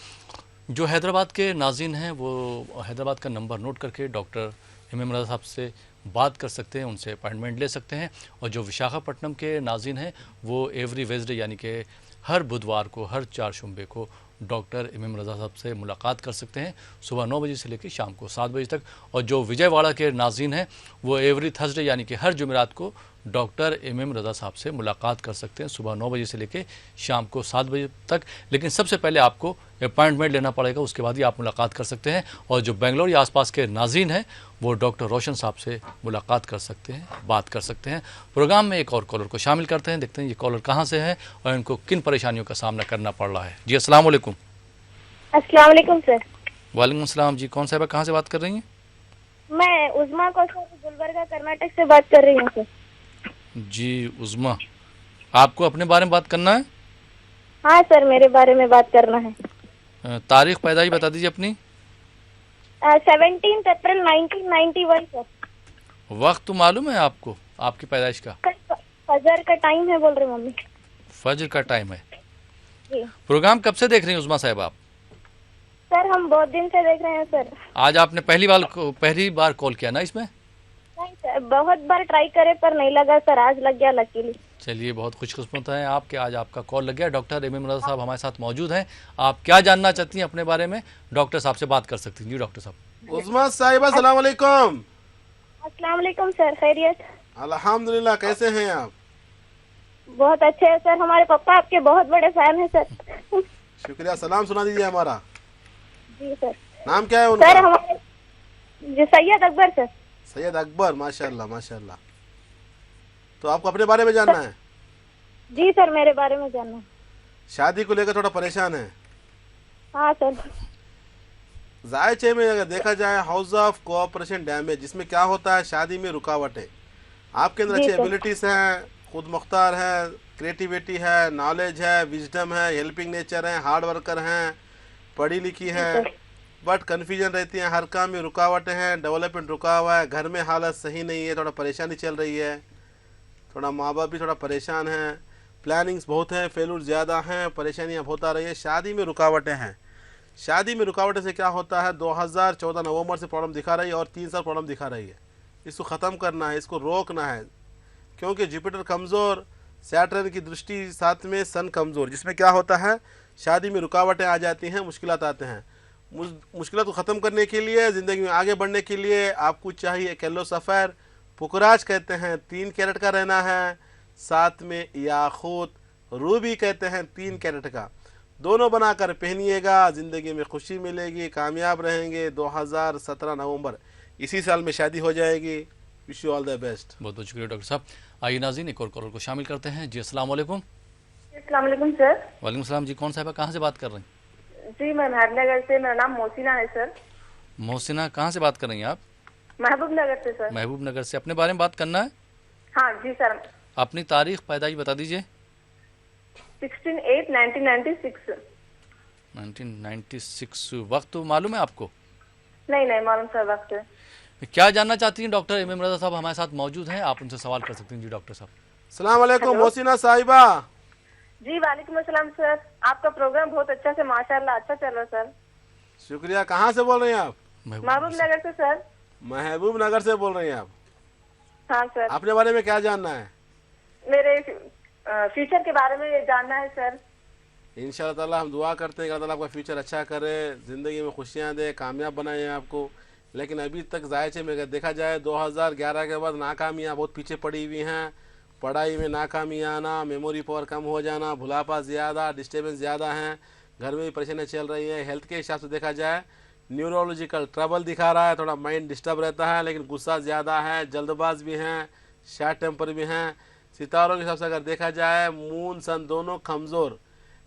जो हैदराबाद के नाज़रीन हैं वो हैदराबाद का नंबर नोट करके डॉक्टर MM रज़ा साहब से बात कर सकते हैं, उनसे अपॉइंटमेंट ले सकते हैं। और जो विशाखापट्टनम के नाज़रीन हैं वो एवरी वेडनेसडे यानी कि हर बुधवार को, हर 4 शुम्बे को डॉक्टर MM रज़ा साहब से मुलाकात कर सकते हैं, सुबह 9 बजे से लेकर शाम को 7 बजे तक। और जो विजयवाड़ा के नाज़रीन हैं वो एवरी थर्सडे यानी कि हर जुमेरात को डॉक्टर MM रज़ा साहब से मुलाकात कर सकते हैं, सुबह 9 बजे से लेकर शाम को 7 बजे तक। लेकिन सबसे पहले आपको अपॉइंटमेंट लेना पड़ेगा, उसके बाद ही आप मुलाकात कर सकते हैं। और जो बेंगलोर या आसपास के नाज़रीन हैं वो डॉक्टर रोशन साहब से मुलाकात कर सकते हैं, बात कर सकते हैं। प्रोग्राम में एक और कॉलर को शामिल करते हैं, देखते हैं ये कॉलर कहाँ से है और इनको किन परेशानियों का सामना करना पड़ रहा है। जी अस्सलाम वालेकुम। अस्सलाम वालेकुम सर। वालेकुम अस्सलाम जी, कौन साहिबा कहाँ से बात कर रही हैं? मैं उज़मा कौसर गुलबर्गा कर्नाटक से बात कर रही हूँ सर। जी उज़मा, आपको अपने बारे में बात करना है? हाँ सर, मेरे बारे में बात करना है। तारीख पैदाइश बता दीजिए अपनी। 17 अप्रैल 1991 सर। वक्त तो मालूम है आपको आपकी पैदाइश का? फजर का टाइम है बोल रहे मम्मी। फजर का टाइम है जी। प्रोग्राम कब से देख रही हैं उज़मा साहिबा आप? सर हम बहुत दिन से देख रहे हैं सर। आज आपने पहली बार कॉल किया ना इसमें? नहीं सर, बहुत बार ट्राई करे पर नहीं लगा सर, आज लग गया लकीली। चलिए, बहुत खुशकिस्मत हैं आप कि आज आपका कॉल लग गया। डॉक्टर MM रज़ा साहब हमारे साथ मौजूद हैं। आप क्या जानना चाहती हैं अपने बारे में, डॉक्टर साहब से बात कर सकती हैं। जी डॉक्टर साहब। उज़मा साहिबा अस्सलाम वालेकुम। अस्सलाम वालेकुम सर, खैरियत? अल्हम्दुलिल्लाह, कैसे हैं आप? बहुत अच्छे हैं सर, हमारे पापा आपके बहुत बड़े फैन हैं सर। शुक्रिया, सलाम सुना दीजिए हमारा। जी सर। नाम क्या है उनका? सर हमारे जी सैयद अकबर सर। सैयद अकबर, माशाल्लाह माशाल्लाह। तो आपको अपने बारे में जानना है? जी सर, मेरे बारे में जानना है। शादी को लेकर थोड़ा परेशान है? हाँ सर। जायचे में अगर देखा जाए हाउस ऑफ कोऑपरेशन डैमेज, जिसमें क्या होता है, शादी में रुकावटें। आपके अंदर अच्छी एबिलिटीज हैं, खुद मुख्तार है, क्रिएटिविटी है, नॉलेज है, विजडम है, हेल्पिंग नेचर है, हार्ड वर्कर हैं, पढ़ी लिखी है, बट कन्फ्यूजन रहती है, हर काम में रुकावटें हैं, डेवलपमेंट रुका हुआ है, घर में हालत सही नहीं है, थोड़ा परेशानी चल रही है, थोड़ा माँ बाप भी थोड़ा परेशान हैं, प्लानिंग्स बहुत हैं, फेलूर ज़्यादा हैं, परेशानियाँ बहुत आ रही है, शादी में रुकावटें हैं। शादी में रुकावटें से क्या होता है, 2014 नवंबर से प्रॉब्लम दिखा रही है और 3 साल प्रॉब्लम दिखा रही है। इसको ख़त्म करना है, इसको रोकना है, क्योंकि जुपिटर कमज़ोर, सैटर्न की दृष्टि, साथ में सन कमज़ोर, जिसमें क्या होता है शादी में रुकावटें आ जाती हैं, मुश्किलात आते हैं। मुश्किलात को ख़त्म करने के लिए, ज़िंदगी में आगे बढ़ने के लिए आपको चाहिए येलो सफ़ेर, पुकराज कहते हैं 3 कैरेट का रहना है, साथ में याकूत रूबी कहते हैं 3 कैरेट का, दोनों बनाकर पहनिएगा, ज़िंदगी में खुशी मिलेगी, कामयाब रहेंगे। 2017 नवंबर इसी साल में शादी हो जाएगी। Wish you all the best. बहुत बहुत शुक्रिया डॉक्टर साहब। आइए नाज़रीन एक और कॉलर को शामिल करते हैं। जी अस्सलाम वालेकुम। अस्सलाम वालेकुम सर। वालेकुम सलाम जी, कौन साहब कहाँ से बात कर रहे हैं? जी मैं महबूबनगर से, मेरा नाम मोहसिना है सर। मोहसिना, कहाँ से बात कर रही हैं आप? महबूबनगर से सर। महबूबनगर से। अपने बारे में बात करना है? हाँ जी सर। अपनी तारीख पैदाइश बता दीजिए। 16/8/1996। 1996। वक्त मालूम है आपको? नहीं मालूम सर वक्त। क्या जानना चाहती हैं? डॉक्टर एम एम रज़ा साहब हमारे साथ मौजूद हैं, आप उनसे सवाल कर सकती हैं। जी डॉक्टर साहब। अस्सलाम वालेकुम मोहसिना साहिबा। जी वालेकुम अस्सलाम सर, आपका प्रोग्राम बहुत अच्छा से माशाल्लाह अच्छा चल रहा है सर। शुक्रिया। कहाँ से बोल रही हैं आप? महबूबनगर से सर। महबूबनगर से बोल रही हैं आप? हाँ सर। अपने बारे में क्या जानना है? मेरे फ्यूचर के बारे में जानना है सर। इंशाअल्लाह ताला हम दुआ करते हैं कि अल्लाह ताला आपका फ्यूचर अच्छा करे, ज़िंदगी में खुशियाँ दे, कामयाब बनाए आपको। लेकिन अभी तक जायचे में अगर देखा जाए 2011 के बाद नाकामियाँ बहुत पीछे पड़ी हुई हैं। पढ़ाई में नाकामी आना, मेमोरी पावर कम हो जाना, भुलापा ज़्यादा, डिस्टर्बेंस ज़्यादा हैं, घर में भी परेशानियाँ चल रही हैं। हेल्थ के हिसाब से देखा जाए न्यूरोलॉजिकल ट्रबल दिखा रहा है, थोड़ा माइंड डिस्टर्ब रहता है, लेकिन गुस्सा ज़्यादा है, जल्दबाज भी हैं, शॉर्ट टेम्पर भी हैं। सितारों के हिसाब से अगर देखा जाए मून सन दोनों कमज़ोर,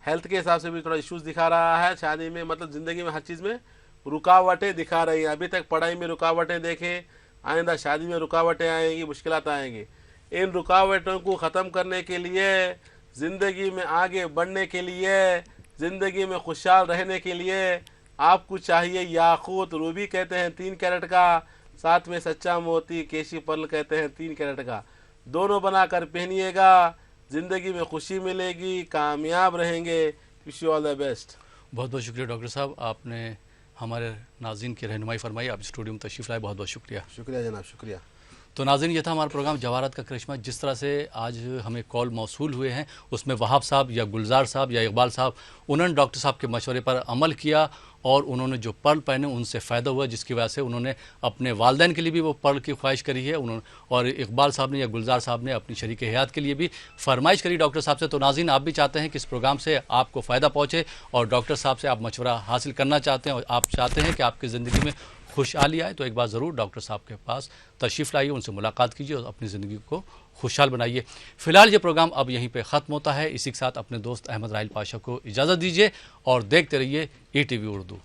हेल्थ के हिसाब से भी थोड़ा इश्यूज़ दिखा रहा है। शादी में मतलब ज़िंदगी में हर चीज़ में रुकावटें दिखा रही हैं। अभी तक पढ़ाई में रुकावटें देखें, आइंदा शादी में रुकावटें आएंगी, मुश्किलात आएंगी। इन रुकावटों को ख़त्म करने के लिए, ज़िंदगी में आगे बढ़ने के लिए, ज़िंदगी में खुशहाल रहने के लिए आपको चाहिए याकूत रूबी कहते हैं 3 कैरेट का, साथ में सच्चा मोती केशी पर्ल कहते हैं 3 कैरेट का, दोनों बनाकर पहनिएगा, ज़िंदगी में खुशी मिलेगी, कामयाब रहेंगे। Wish you all the best. बहुत बहुत शुक्रिया डॉक्टर साहब, आपने हमारे नाज़रीन की रहनुमाई फरमाई, आप स्टूडियो में तशरीफ़ लाए, बहुत बहुत शुक्रिया। शुक्रिया जनाब, शुक्रिया। तो नाज़रीन ये था हमारा प्रोग्राम जवाहरात का करिश्मा। जिस तरह से आज हमें कॉल मौसूल हुए हैं उसमें वहाब साहब या गुलजार साहब या इकबाल साहब, उन्होंने डॉक्टर साहब के मशवरे पर अमल किया और उन्होंने जो पर्ल पहने उनसे फ़ायदा हुआ, जिसकी वजह से उन्होंने अपने वालिदैन के लिए भी वो पर्ल की ख्वाहिश करी है उन्होंने, और इकबाल साहब ने या गुलजार साहब ने अपनी शरीक हयात के लिए भी फरमाइश करी डॉक्टर साहब से। तो नाज़रीन आप भी चाहते हैं कि इस प्रोग्राम से आपको फ़ायदा पहुँचे और डॉक्टर साहब से आप मशवरा हासिल करना चाहते हैं और आप चाहते हैं कि आपकी ज़िंदगी में खुशहाली आए, तो एक बार ज़रूर डॉक्टर साहब के पास तशरीफ़ लाइए, उनसे मुलाकात कीजिए और अपनी ज़िंदगी को खुशहाल बनाइए। फ़िलहाल ये प्रोग्राम अब यहीं पे ख़त्म होता है। इसी के साथ अपने दोस्त अहमद राहिल पाशा को इजाज़त दीजिए और देखते रहिए ETV उर्दू।